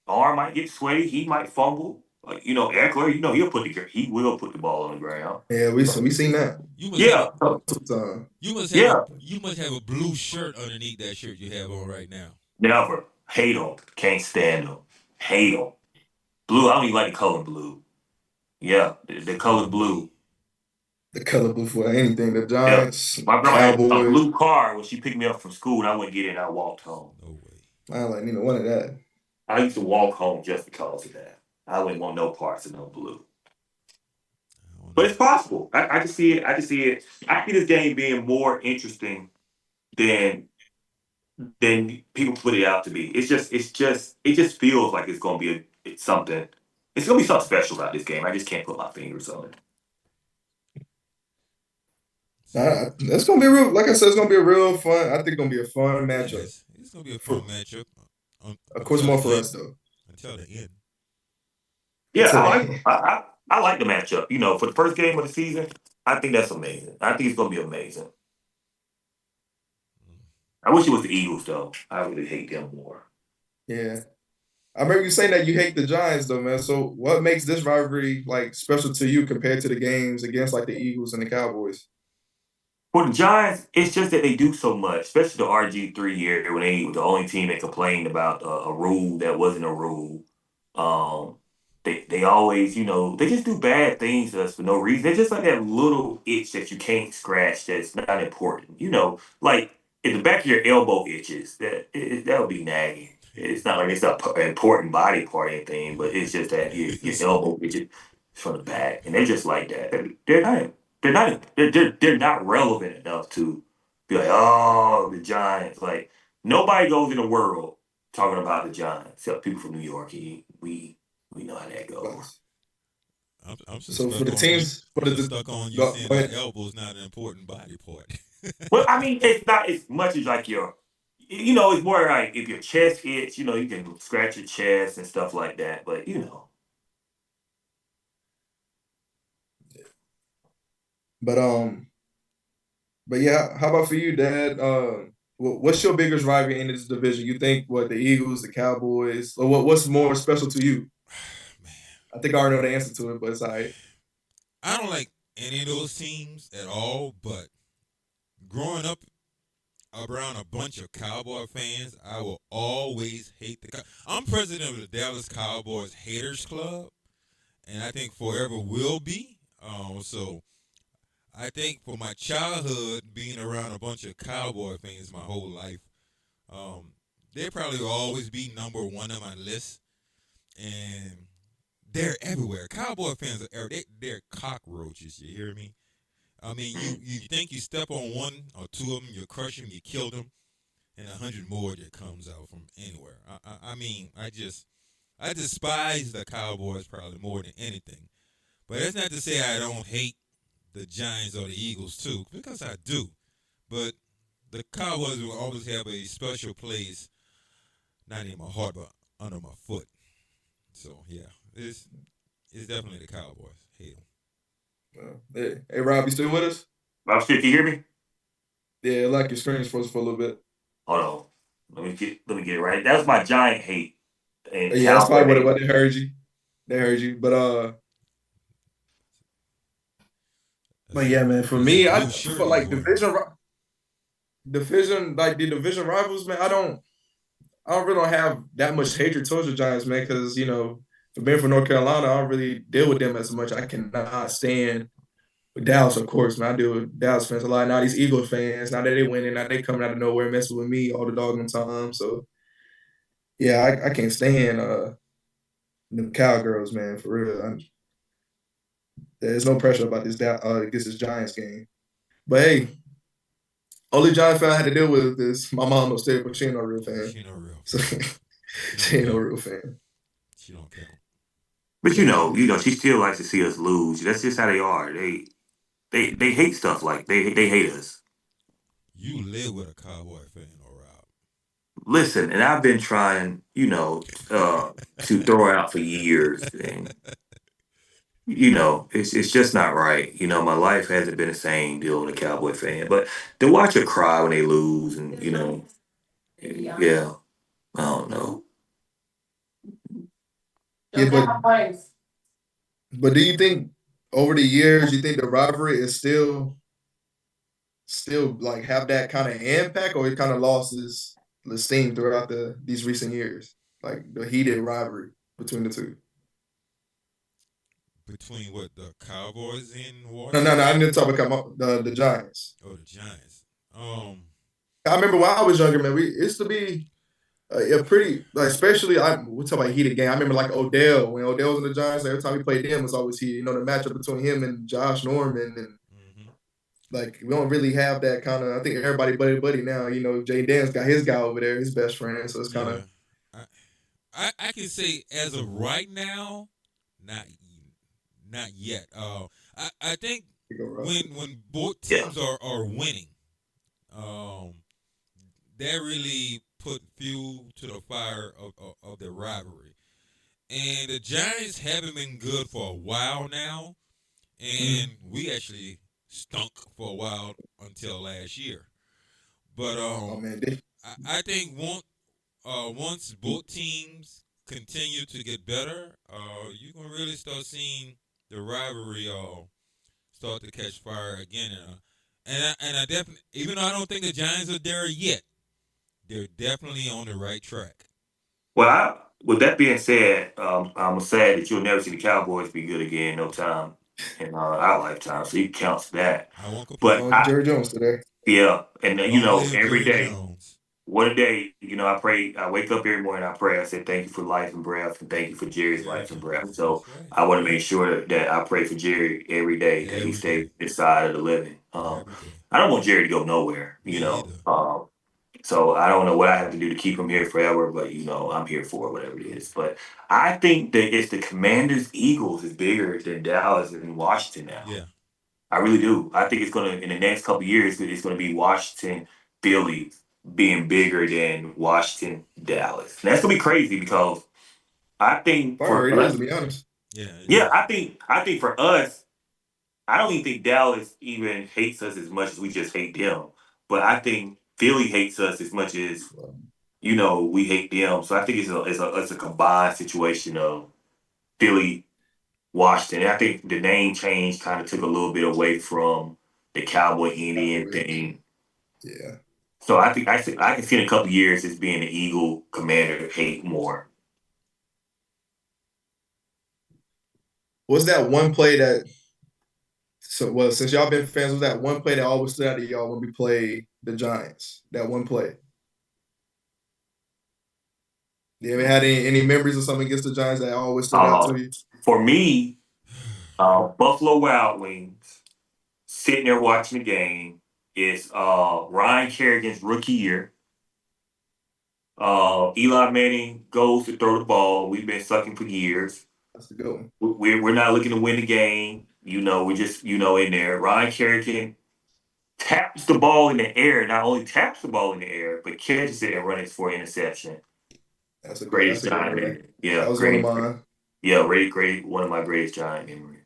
B: arm might get sweaty. He might fumble. Eckler, he will put the ball on the ground.
A: Yeah, we seen that.
C: You must have
B: Yeah,
A: Sometimes.
C: you must have a blue shirt underneath that shirt you have on right now.
B: never hate him. Can't stand him. Hate him. Blue. I don't even like the color blue. Yeah, the color blue.
A: The color blue for anything. The
B: Yeah.
A: Giants,
B: My grandma had a
A: Cowboys.
B: blue car when she picked me up from school, and I wouldn't get in. I walked home.
C: No way.
A: I don't like neither one of that.
B: I used to walk home just because of that. I wouldn't want no parts of no blue. But it's possible. I can see it. I can see it. I see this game being more interesting than people put it out to be. It just feels like it's gonna be something. It's gonna be something special about this game. I just can't put my fingers on it.
A: That's gonna be real. Like I said, it's gonna be a real fun. I think it's gonna be a fun matchup.
C: It's gonna be a fun matchup.
A: Of course, more for us though.
C: Until the end.
B: Yeah, I like the matchup. For the first game of the season, I think that's amazing. I think it's gonna be amazing. I wish it was the Eagles though. I really hate them more.
A: Yeah. I remember you saying that you hate the Giants though, man. So what makes this rivalry like special to you compared to the games against like the Eagles and the Cowboys?
B: For the Giants, it's just that they do so much, especially the RG3 year when they were the only team that complained about a rule that wasn't a rule. Um, they always, they just do bad things to us for no reason. They're just like that little itch that you can't scratch that's not important. Like if the back of your elbow itches, that would be nagging. It's not like it's an important body part or anything, but it's just that your elbow itches from the back, and they're just like that. They're not relevant enough to be like, oh, the Giants. Like nobody goes in the world talking about the Giants except people from New York. We know how that goes.
C: I'm just
A: So for the
C: stuck on
A: teams,
C: you.
A: for
C: I'm
A: the
C: just stuck on you
A: go
C: saying
A: ahead.
C: that elbow's not an important body part.
B: Well, I mean, it's not as much as like it's more like if your chest itch, you can scratch your chest and stuff like that. But
A: But but yeah, how about for you, Dad? What's your biggest rivalry in this division? You think what the Eagles, the Cowboys, or what's more special to you?
C: Man,
A: I think I already know the answer to it, but it's all right.
C: I don't like any of those teams at all. But growing up around a bunch of Cowboy fans, I will always hate I'm president of the Dallas Cowboys Haters Club, and I think forever will be. So I think for my childhood, being around a bunch of Cowboy fans my whole life, they probably will always be number one on my list. And they're everywhere. Cowboy fans are everywhere. They're cockroaches. You hear me? I mean, you think you step on one or two of them, you crush them, you kill them, and 100 more that comes out from anywhere. I mean, I despise the Cowboys probably more than anything. But that's not to say I don't hate the Giants or the Eagles too, because I do. But the Cowboys will always have a special place, not in my heart, but under my foot. So yeah, it's definitely the Cowboys. Hate them.
A: Hey, Rob, you still with us?
B: Rob, can you hear me?
A: Yeah, like your screen's froze for a little bit.
B: Hold on. Let me get it right. That was my Giant hate and
A: Yeah, that's
B: Cowboy
A: probably
B: hate.
A: what they heard you. They heard you, but yeah, man. For me, I for like division like the division rivals, man. I don't really have that much hatred towards the Giants, man, because for being from North Carolina, I don't really deal with them as much. I cannot stand with Dallas, of course, man. I deal with Dallas fans a lot. Now these Eagles fans, now that they winning, now they coming out of nowhere messing with me all the doggone time. So yeah, I can't stand the Cowgirls, man, for real. There's no pressure about against this Giants game. But hey, only Giants fan I had to deal with this. My mom upstairs, but she ain't no real fan.
C: She ain't no real.
A: So she ain't no real fan.
C: She don't count.
B: But she still likes to see us lose. That's just how they are. They hate stuff like they hate us.
C: You live with a Cowboy fan, or Rob?
B: Listen, and I've been trying, to throw it out for years, and it's just not right. My life hasn't been the same dealing with a Cowboy fan. But to watch her cry when they lose, and Yeah, I don't know.
A: Yeah, but do you think over the years, you think the rivalry is still like have that kind of impact, or it kind of lost its the steam throughout these recent years, like the heated rivalry between the two?
C: Between what the Cowboys in
A: No, I
C: Washington
A: didn't talk about the Giants.
C: or the Giants? Um,
A: I remember when I was younger, man, we used to be a pretty, like, especially we talk about heated game. I remember like Odell when Odell was in the Giants. Every time we played them, it was always heated. You know, the matchup between him and Josh Norman, and
C: mhm.
A: like we don't really have that kind of. I think everybody buddy now. You know, Jay Dan's got his guy over there, his best friend. So it's kind
C: Yeah,
A: of
C: I, I can say as of right now, not not yet. I think when both
B: Yeah.
C: teams are winning, um, that really put fuel to the fire of their rivalry. And the Giants haven't been good for a while now, and we actually stunk for a while until last year. But
A: oh man,
C: I think once both teams continue to get better, you're gonna really start seeing the rivalry start to catch fire again. And I definitely, even though I don't think the Giants are there yet, they're definitely on the right track.
B: Well, with that being said, I'm sad that you'll never see the Cowboys be good again no time in our lifetime. So you count that.
C: I won't
B: But
C: complain.
A: long Jerry Jones today.
B: yeah, and
C: Long live
B: every
C: Jerry
B: day,
C: Jones.
B: what a day. I pray. I wake up every morning. I pray. I say thank you for life and breath, and thank you for Jerry's life and breath. So
C: That's right.
B: I want to make sure that I pray for Jerry every day that he
C: Every
B: stays
C: day.
B: this side of the living.
C: Every day.
B: I don't want Jerry to go nowhere.
C: Me either.
B: So I don't know what I have to do to keep him here forever, but I'm here for it, whatever it is. But I think that it's the Commanders Eagles is bigger than Dallas and Washington now.
C: Yeah.
B: I really do. I think it's gonna in the next couple of years it's gonna be Washington, Philly being bigger than Washington, Dallas. And that's gonna be crazy because I think
A: Fire
B: for
A: it is,
B: us,
A: to be honest.
C: Yeah, it
B: yeah,
C: is.
B: I think for us, I don't even think Dallas even hates us as much as we just hate them. But I think Philly hates us as much as we hate them. So I think it's a combined situation of Philly, Washington. And I think the name change kind of took a little bit away from the Cowboy Indian
A: Rivalry.
B: thing.
A: Yeah.
B: So I think I can see in a couple years as being the Eagle Commander hate more.
A: What's that one play that? So well, since y'all been fans, was that one play that always stood out to y'all when we played the Giants? That one play. You ever had any memories of something against the Giants that always stood out
B: Uh,
A: to you?
B: for me, Buffalo Wild Wings, sitting there watching the game, is Ryan Kerrigan's rookie year. Eli Manning goes to throw the ball. We've been sucking for years.
A: That's a good one.
B: We're not looking to win the game. We're just in there. Ryan Kerrigan taps the ball in the air. Not only taps the ball in the air, but catches it and runs it for an interception.
A: That's
B: Greatest
A: a good
B: Giant
A: one, man.
B: memory. Yeah,
A: That was one of
B: great.
A: mine.
B: Yeah, great. One of my greatest Giant memories.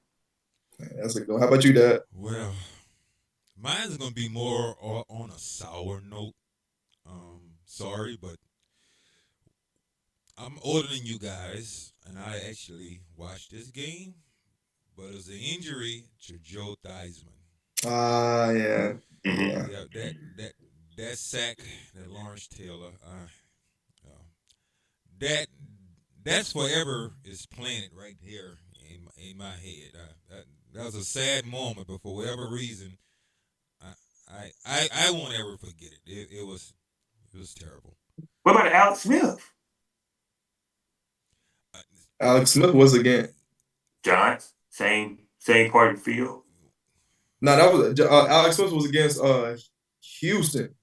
A: Man, that's a good one. How about you, Dad?
C: Well, mine's gonna be more on a sour note. Sorry, but I'm older than you guys, and I actually watched this game, but it was an injury to Joe Theismann.
A: Ah, yeah,
B: Mm-hmm.
A: yeah.
C: Yeah, that sack that Lawrence Taylor, uh, that that's forever is planted right here in my head. That was a sad moment, but for whatever reason, I won't ever forget it. It was terrible.
B: What about Alex Smith?
C: Uh,
A: Alex Smith was again.
B: Giants, same part of the field.
A: No, that was Alex Smith was against Houston.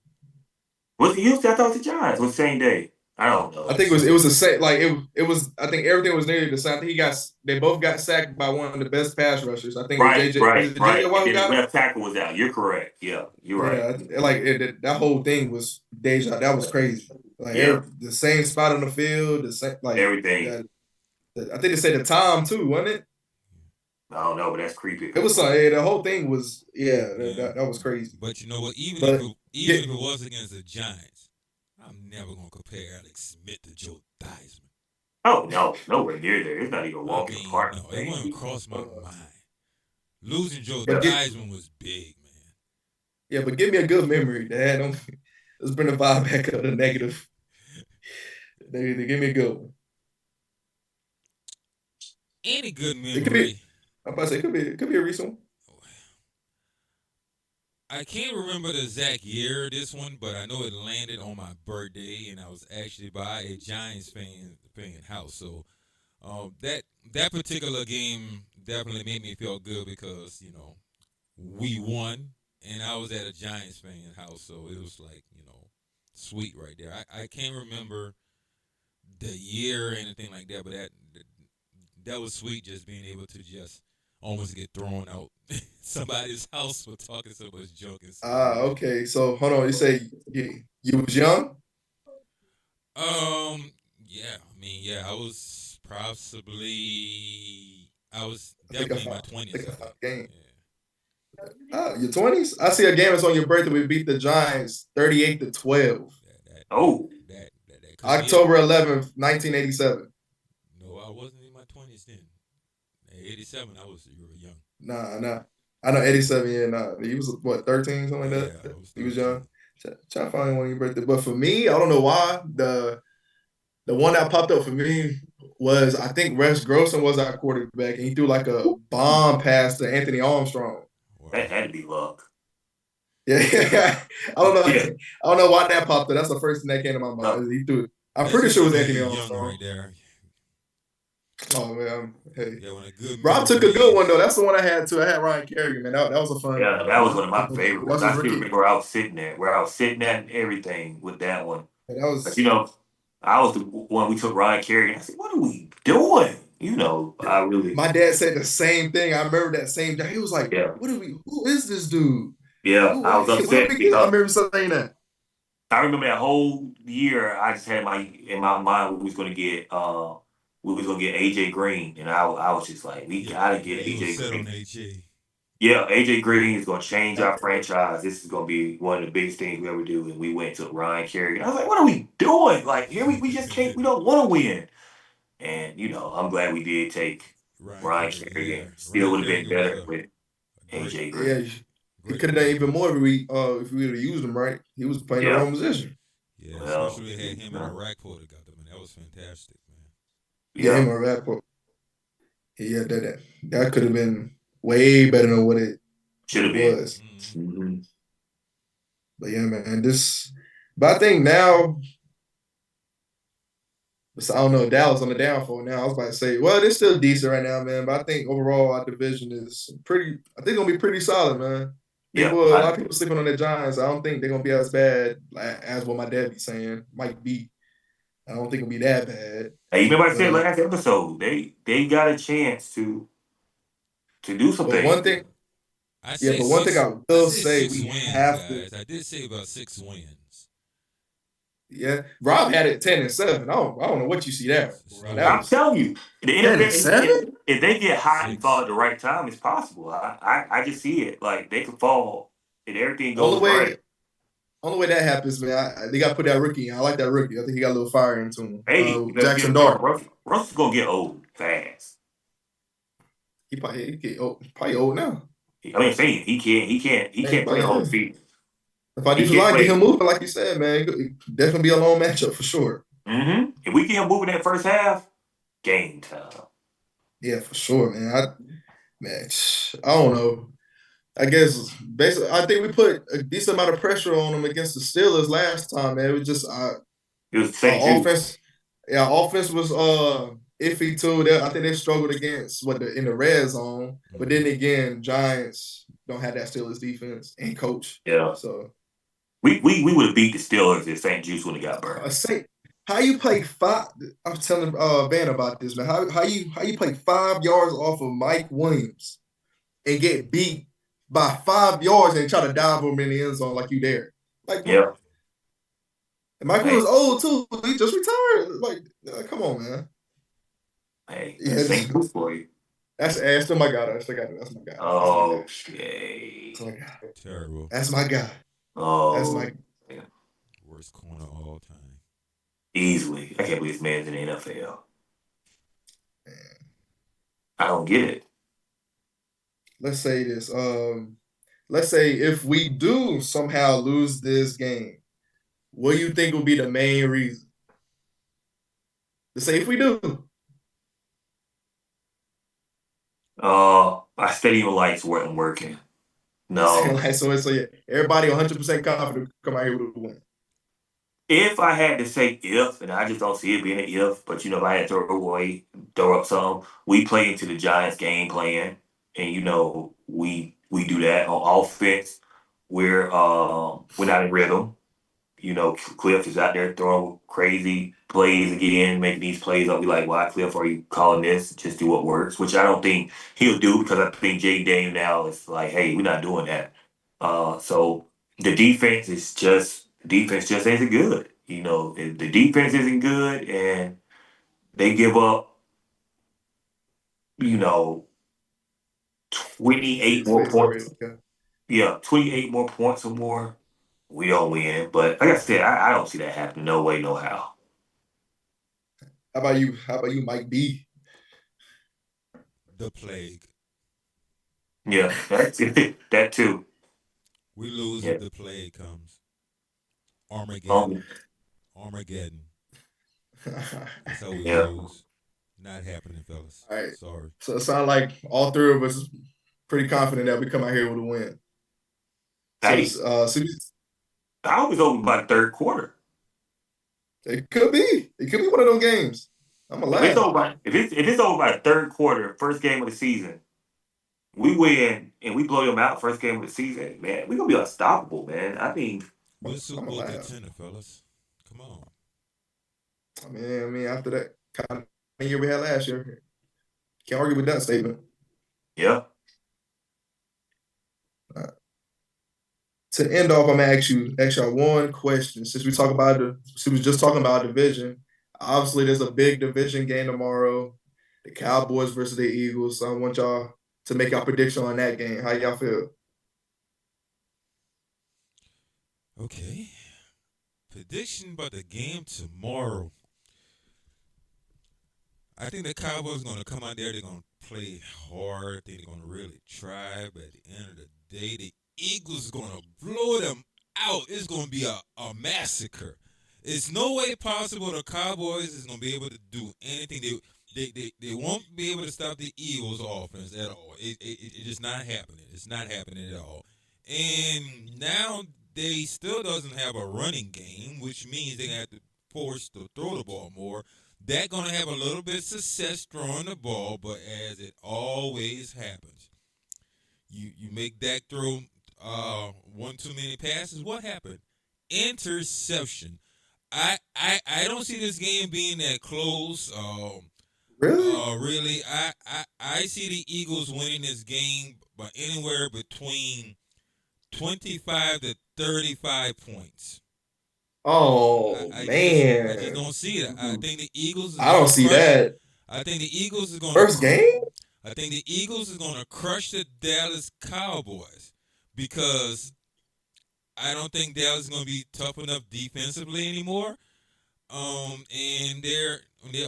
B: Was it Houston? I thought it was the Giants. Was the same day. I don't
A: I
B: know.
A: think it was the same. Like it was. I think everything was nearly the same. I think they both got sacked by one of the best pass rushers. I think it was
B: Right,
A: JJ. Was
B: right,
A: it JJ
B: right.
A: Watt
B: And
A: who
B: then the
A: got him?
B: left tackle was out. You're correct. Yeah, you're right.
A: Yeah, like that whole thing was deja. That was crazy. Like
B: Yeah,
A: the same spot on the field, the same
B: everything.
A: that. I think they said the time too, wasn't it?
B: I don't know, but that's creepy.
A: It was something. Yeah, the whole thing was
C: Yeah.
A: that was crazy.
C: But you know what?
A: But
C: Even if it was against the Giants, I'm never gonna compare Alex Smith to Joe Theismann.
B: Oh no, nowhere near there. It's not even a
C: I
B: walk in the
C: mean,
B: park.
C: no, it
B: Man.
C: wouldn't cross my mind. Losing Joe
A: But get
C: Theismann was big, man.
A: yeah, but give me a good memory, Dad. Don't let's bring the vibe back up to negative. They give me a good one.
C: Any good
A: It could be.
C: memory.
A: I'm about to say it could be a recent one.
C: I can't remember the exact year of this one, but I know it landed on my birthday, and I was actually by a Giants fan house. So that particular game definitely made me feel good because we won, and I was at a Giants fan house, so it was like sweet right there. I can't remember the year or anything like that, but that was sweet just being able to just almost get thrown out somebody's house for talking so much junk and stuff.
A: Okay. So hold on. You say you was young?
C: Yeah, I mean, yeah, I was
A: I think I
C: definitely in my
A: found. I
C: 20s,
A: think I
C: I
A: found
C: think.
A: the game.
C: Yeah.
A: Your 20s? I see a game that's on your birthday. We beat the Giants 38-12.
B: Oh,
C: That could be it.
A: October 11th, 1987.
C: No, I wasn't in my 20s then. 87, you were young.
A: Nah. I know 87, yeah, nah. He was what, 13, something like
C: Yeah,
A: that?
C: I was
A: He was
C: 13.
A: young. Try to find one on your birthday. But for me, I don't know why. The one that popped up for me was I think Rex Grossman was our quarterback, and he threw like a bomb pass to Anthony Armstrong.
B: that
C: Wow.
B: had to be luck.
A: Yeah, I don't know.
B: Yeah.
A: I don't know why that popped up. That's the first thing that came to my
B: No.
A: mind. He threw it. I'm
C: That's
A: pretty
C: just
A: sure it was
C: showing
A: Anthony
C: you're young
A: Armstrong.
C: right there.
A: Oh man, hey.
C: Yeah, when a good
A: Rob took
C: memory
A: a good one though.
C: is.
A: That's the one I had too. I had Ryan Kerrigan, man. That was a fun.
B: Yeah, that was one of my
A: That
B: favorites.
A: was
B: I
A: his
B: still
A: rookie.
B: remember where I was sitting at, and everything with that one.
A: That
B: But
A: was
B: I was the one we took Ryan Kerrigan. I said, "What are we doing?" I really,
A: my dad said the same thing. I remember that same day. He was like,
B: yeah,
A: "What are we? Who is this dude?
B: yeah.
A: Who?
B: I
A: Why,
B: was
A: why do
B: upset
A: we get?" I
B: because
A: remember saying that.
B: I remember that whole year. I just had in my mind we was gonna get AJ Green, and I was just like, we
C: Yeah,
B: gotta get
C: yeah, you were
B: AJ
C: set on
B: Green.
C: HA.
B: Yeah, AJ Green is gonna change
A: Yeah.
B: our franchise. This is gonna be one of the biggest things we ever do. And we went to Ryan Kerrigan. I was like, what are we doing? Like here we just can't. We don't want to win. And I'm glad we did take
C: Ryan
B: Ryan
C: Kerrigan,
B: Kerrigan.
C: yeah.
B: Still
C: Ryan
B: would have been
C: Kerrigan was
B: better
C: a
B: with
C: great,
B: AJ
A: Yeah,
B: Green.
A: he
C: great
A: could have done even
C: quarterback.
A: more if we would have used him right. He was playing the
B: Yeah.
A: wrong position.
C: Yeah,
B: Well,
C: especially had him and Iraq together, man. That was fantastic, man.
A: Yeah,
B: yeah.
A: him or Rapport. Yeah, that could have been way better than what
B: Should have
A: it
B: been.
A: was.
C: Mm-hmm.
B: Mm-hmm.
A: But yeah, man, but I think now, so I don't know, Dallas on the downfall now. I was about to say, well, they're still decent right now, man. But I think overall our division is pretty. I think it's gonna be pretty solid, man.
B: Yeah.
A: A lot of people sleeping on the Giants. I don't think they're gonna be as bad as what my dad be saying. Might be. I don't think it'll be that bad.
B: Hey, you remember I
A: But
B: said last episode they got a chance to do some
A: but
B: things.
A: one thing,
C: I
A: yeah,
C: say
A: but one thing
C: six.
A: I
C: I
A: will
C: say
A: say,
C: six
A: we
C: wins,
A: have to.
C: guys. I did say about 6 wins.
A: Yeah, Rob had it 10-7. I don't know what you see there.
C: It's
A: Bro.
C: no
A: That
B: I'm
C: way.
A: was
B: telling you, the
A: 10-7.
B: NFL, if they get hot and fall
C: Six.
B: at the right time, it's possible. I just see it. Like they could fall and everything
A: Only
B: goes right.
A: way, only way that happens, man. They got to put that rookie in. I like that rookie. I think he got a little fire into him.
B: Hey, you better
A: Jackson
B: give
A: Dart.
B: Russ is gonna get old fast.
A: Probably old now.
B: I mean, saying he
A: Man,
B: can't play the whole
A: yeah.
B: season.
A: If our
B: He
A: defensive
B: can't
A: line get
B: play.
A: him moving, like you said, man, that's gonna be a long matchup for sure.
B: Mm-hmm. If we get him moving that first half, game time.
A: Yeah, for sure, man. Man, I don't know. I guess basically, I think we put a decent amount of pressure on them against the Steelers last time, man. It was just
B: It was St.
A: our
B: Jude.
A: offense. Yeah, our offense was iffy too. I think they struggled against in the red zone. But then again, Giants don't have that Steelers defense and coach.
B: Yeah.
A: So
B: We would have beat the Steelers if St. Jude would have got burned.
A: say how you play five. I was telling Van about this, man. How you play 5 yards off of Mike Williams and get beat by 5 yards and try to dive him in the end zone like you dare. Like, bro,
B: Yeah.
A: and Mike
B: Hey,
A: Williams old too. He just retired. Like, come on, man.
B: hey,
A: Yeah,
B: that's St. Jude for you.
A: that's still my guy. That's my guy.
B: Okay.
A: That's my guy.
C: Terrible.
A: That's my guy. That's
B: Oh,
A: my
B: yeah.
C: Worst corner of all time.
B: Easily. I can't believe this man's in the NFL. I don't get it.
A: Let's say this. Let's say if we do somehow lose this game, what do you think will be the main reason? Let's say if we do.
B: Our stadium lights weren't working. No.
A: So yeah, everybody 100% confident come out here with a win.
B: If I had to say if, and I just don't see it being an if, but if I had to throw up something, we play into the Giants game plan, and we do that on offense. We're not in rhythm. Cliff is out there throwing crazy plays again, making these plays up. We like, why, Cliff, are you calling this? Just do what works, which I don't think he'll do because I think Jay Daniel now is like, hey, we're not doing that. So the defense just isn't good. The defense isn't good, and they give up, you know, 28 more
A: 26 already.
B: points.
A: Okay.
B: Yeah, 28 more points or more. We don't win. But like I said, I don't see that happening. No way, no how.
A: How about you? How about you, Mike B?
C: The plague.
B: Yeah, that's that too.
C: We lose
B: Yeah.
C: if the plague comes. Armageddon.
B: Um,
C: Armageddon.
A: All
C: That's how we
B: yeah.
C: lose. Not happening, fellas.
A: right.
C: Sorry.
A: So it sounds like all three of us pretty confident that we come out here with a win. So,
B: Hey,
A: so
B: I was over by the third quarter.
A: it could be. It could be one of those games. I'm gonna laugh.
B: If it's over by the third quarter, first game of the season, we win and we blow them out first game of the season, man, we're gonna be unstoppable, man. I mean,
C: We're
A: I'm
C: Super
A: gonna
C: Bowl
A: laugh.
C: contender, fellas. Come on.
A: I mean, after that kind of year we had last year, can't argue with that statement.
B: yeah.
A: To end off, I'm gonna ask y'all one question. Since we was just talking about division, obviously there's a big division game tomorrow, the Cowboys versus the Eagles. So I want y'all to make y'all prediction on that game. How y'all feel?
C: Okay. Prediction about the game tomorrow. I think the Cowboys are going to come out there. They're going to play hard. I think they're going to really try. But at the end of the day, the Eagles are going to blow them out. It's going to be a massacre. It's no way possible the Cowboys is going to be able to do anything. They won't be able to stop the Eagles' offense at all. It's just not happening. It's not happening at all. And now they still doesn't have a running game, which means they're going to have to force to throw the ball more. They're going to have a little bit of success throwing the ball, but as it always happens, you make Dak throw one too many passes. What happened? Interception. I don't see this game being that close.
A: Really?
C: Really, I see the Eagles winning this game by anywhere between 25 to 35 points.
A: Oh
C: I just
A: man,
C: don't see it. I think the Eagles is
A: I
C: going
A: don't
C: to
A: see
C: crush.
A: that.
C: I think the Eagles is going to.
A: First game?
C: I think the Eagles is going to crush the Dallas Cowboys because I don't think Dallas is going to be tough enough defensively anymore. And their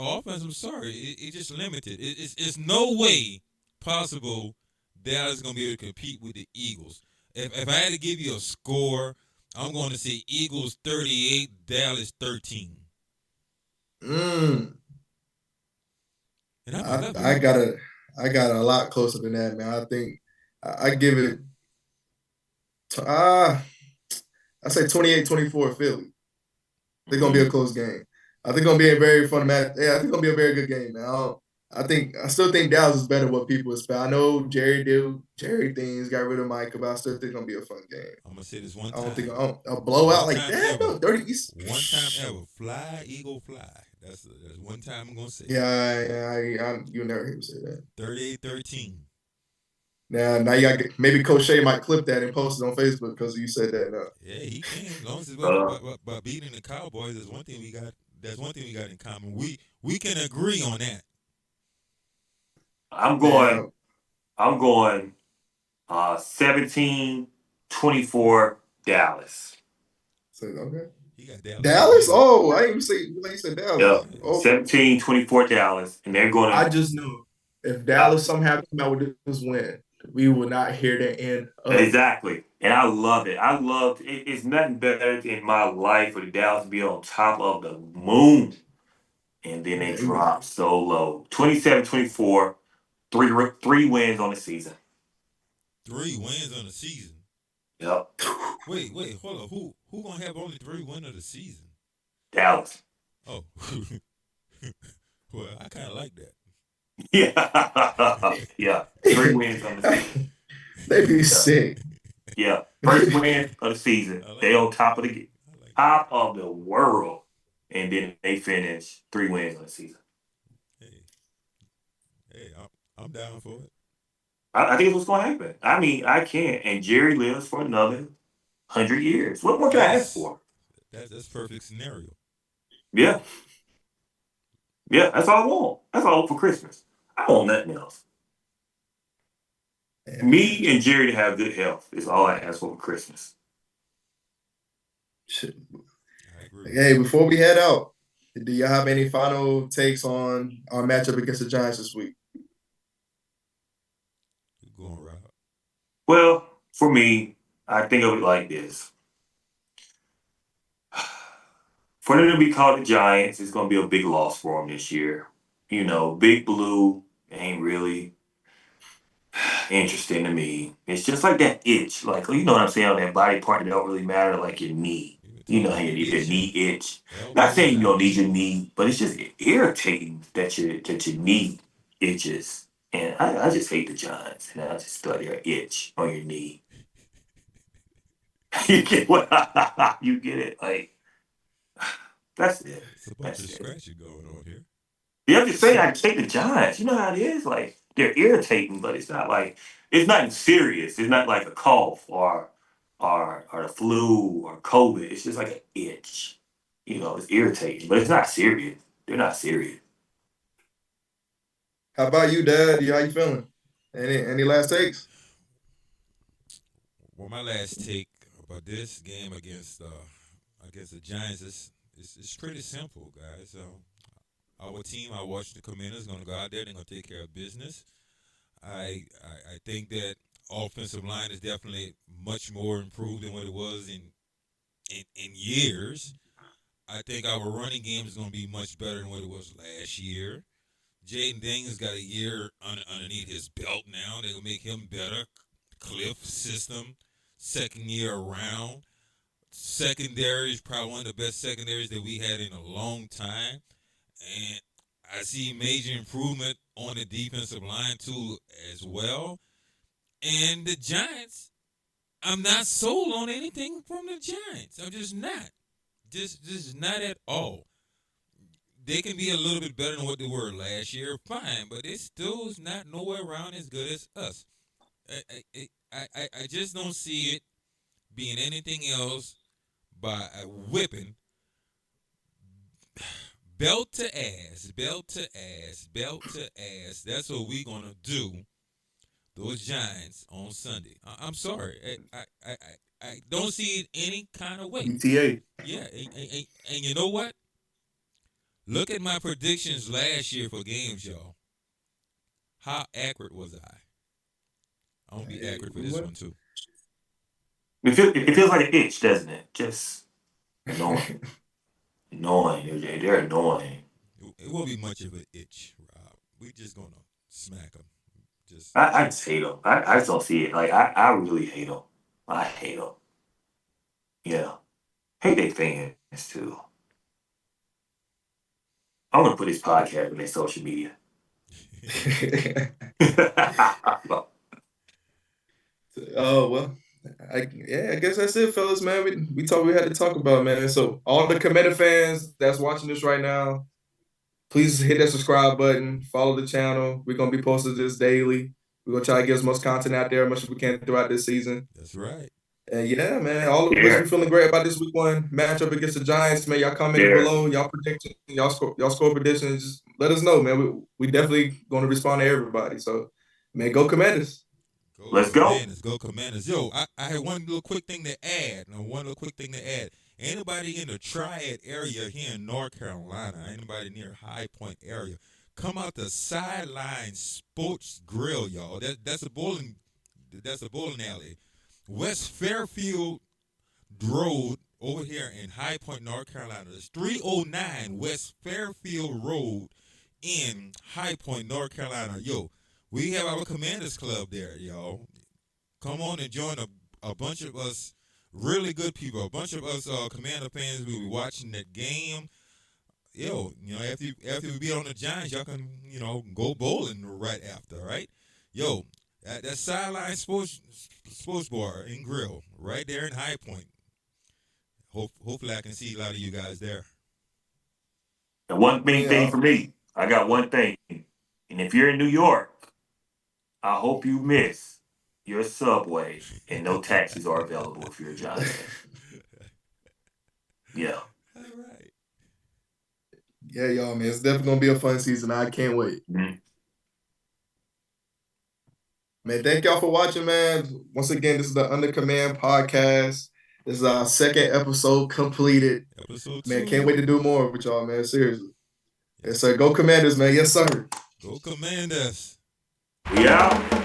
C: offense, I'm sorry, it's just limited. It's no way possible Dallas is going to be able to compete with the Eagles. If I had to give you a score, I'm going to say Eagles 38, Dallas 13.
A: Mm,
C: And I'm
A: I
C: 11.
A: I got a I got a lot closer than that, man. I think I give it I say 28-24 Philly. They're gonna be a close game. I think it's gonna be a very fun match. Yeah, I think it's gonna be a very good game, man. I still think Dallas is better than what people expect. I know Jerry things, got rid of Mike, but I still think it's gonna be a fun game.
C: I'm going to say this one
A: I don't think
C: time.
A: a blowout
C: One
A: like
C: time
A: that,
C: ever.
A: no, dirty East.
C: One time ever. Fly, Eagle, fly. That's one time I'm going to say.
A: Yeah, you never hear me say that.
C: 38-13.
A: Now you got maybe Coach Shea might clip that and post it on Facebook because you said that.
C: Yeah, he can. As long as it's
B: Uh,
C: by beating the Cowboys, there's one thing we got. That's one thing we got in common. We can agree on that.
B: I'm going.
A: Man,
B: I'm going. 17-24 Dallas.
A: so okay.
C: He got Dallas.
A: Dallas? Oh, I didn't even say when you said Dallas.
B: Yep.
A: Oh,
B: 17-24 Dallas, and they're going
A: I
B: to.
A: just knew if Dallas somehow come out with this win, we will not hear the end of it.
B: Exactly. And I love it. I love it. It's nothing better in my life for the Dallas to be on top of the moon. And then they
A: Man,
B: drop so low. 27-24, three wins on the season.
C: 3 wins on the season.
B: Yep.
C: Wait, hold on. Who gonna have only 3 wins of the season?
B: Dallas.
C: Oh, well, I kind of like that.
B: Yeah. Yeah. 3 wins on the season.
A: they be
B: Yeah.
A: sick.
B: Yeah. First win of the season.
C: I like
B: They
C: that.
B: on top of the
C: I like that.
B: top of the world. And then they finish 3 wins on the season.
C: Hey, I'm down for it.
B: I think it's what's going to happen. I mean, I can't. And Jerry lives for another 100 years. What more can I ask for?
C: That's perfect scenario.
B: Yeah. Yeah, that's all I want. That's all I want for Christmas. I want nothing else. Me and Jerry to have good health is all I ask for Christmas.
A: Shit.
C: I agree.
A: Hey, before we head out, do you have any final takes on our matchup against the Giants this week?
C: Keep going, Rob.
B: Well, for me, I think of it like this. For them to be called the Giants, it's going to be a big loss for them this year. You know, Big Blue ain't really interesting to me. It's just like that itch. Like, you know what I'm saying? On that body part that don't really matter, like your knee. You know how you need your knee itch. Not saying you don't need your knee, but it's just irritating that your knee itches. And I just hate the Giants. And I just study your itch on your knee. You get what you get it? Like that's it.
C: It's a bunch
B: That's
C: of
B: it.
C: scratching going on here.
B: Yeah, I'm just saying I take the Giants. You know how it is? Like they're irritating, but it's not like it's nothing serious. It's not like a cough or the flu or COVID. It's just like an itch. You know, it's irritating, but it's not serious. They're not serious.
A: How about you, Dad? How you feeling? Any last takes?
C: Well, my last take about this game against the Giants is pretty simple, guys. Our team, our Washington Commanders, going to go out there. They're going to take care of business. I think that offensive line is definitely much more improved than what it was in years. I think our running game is going to be much better than what it was last year. Jaden Daniels got a year underneath his belt now. They'll make him better. Cliff system, second year around. Secondary is probably one of the best secondaries that we had in a long time. And I see major improvement on the defensive line too as well. And the Giants, I'm not sold on anything from the Giants. I'm just not. Just not at all. They can be a little bit better than what they were last year, fine, but it still is not nowhere around as good as us. I just don't see it being anything else by a whipping belt to ass, belt to ass, belt to ass. That's what we're gonna do. Those Giants on Sunday. I'm sorry, I don't see it any kind of way.
A: ETA.
C: Yeah, and you know what? Look at my predictions last year for games, y'all. How accurate was I? I'm gonna be accurate for this one too.
B: It feels like an itch, doesn't it? Just annoying. Annoying. They're annoying.
C: It won't be much of an itch, Rob. We just gonna smack them. Just
B: I just hate them. I just don't see it. Like I really hate them. I hate them. Yeah, hate they fans too. I'm gonna put this podcast on their social media.
A: Oh well, I guess that's it, fellas, man. We talked. We had to talk about, man. So all the Commander fans that's watching this right now, please hit that subscribe button. Follow the channel. We're gonna be posting this daily. We're gonna try to get as much content out there as much as we can throughout this season.
C: that's right.
A: And yeah, man, all of us
B: Yeah.
A: be feeling great about this week one matchup against the Giants, man. Y'all comment
B: Yeah.
A: below, y'all prediction, y'all score predictions. Just let us know, man. We definitely gonna respond to everybody. So, man, go Commanders.
B: Let's go.
C: Commanders, go Commanders. Yo, I had one little quick thing to add. No, one little quick thing to add. Anybody in the Triad area here in North Carolina, anybody near High Point area, come out to Sideline Sports Grill, y'all. That's a bowling alley. West Fairfield Road over here in High Point, North Carolina. It's 309 West Fairfield Road in High Point, North Carolina. Yo, we have our Commanders Club there, y'all. Come on and join a bunch of us really good people, a bunch of us Commander fans. We be watching that game. Yo, after we beat on the Giants, y'all can, go bowling right after, right? Yo, that Sideline Sports Bar and Grill right there in High Point. Hopefully I can see a lot of you guys there.
B: And one main thing
A: Yeah.
B: for me, I got one thing. And if you're in New York, I hope you miss your subway and no taxis are available if you're a Giant fan. Yeah.
C: All right.
A: Yeah, y'all, man. It's definitely gonna be a fun season. I can't wait.
B: Mhm.
A: Man, thank y'all for watching, man. Once again, this is the Under Command podcast. This is our second episode completed.
C: Episode
A: Man,
C: 2.
A: can't wait to do more with y'all, man. Seriously. Yes, sir. Go Commanders, man. Yes, sir.
C: Go Commanders.
B: We out.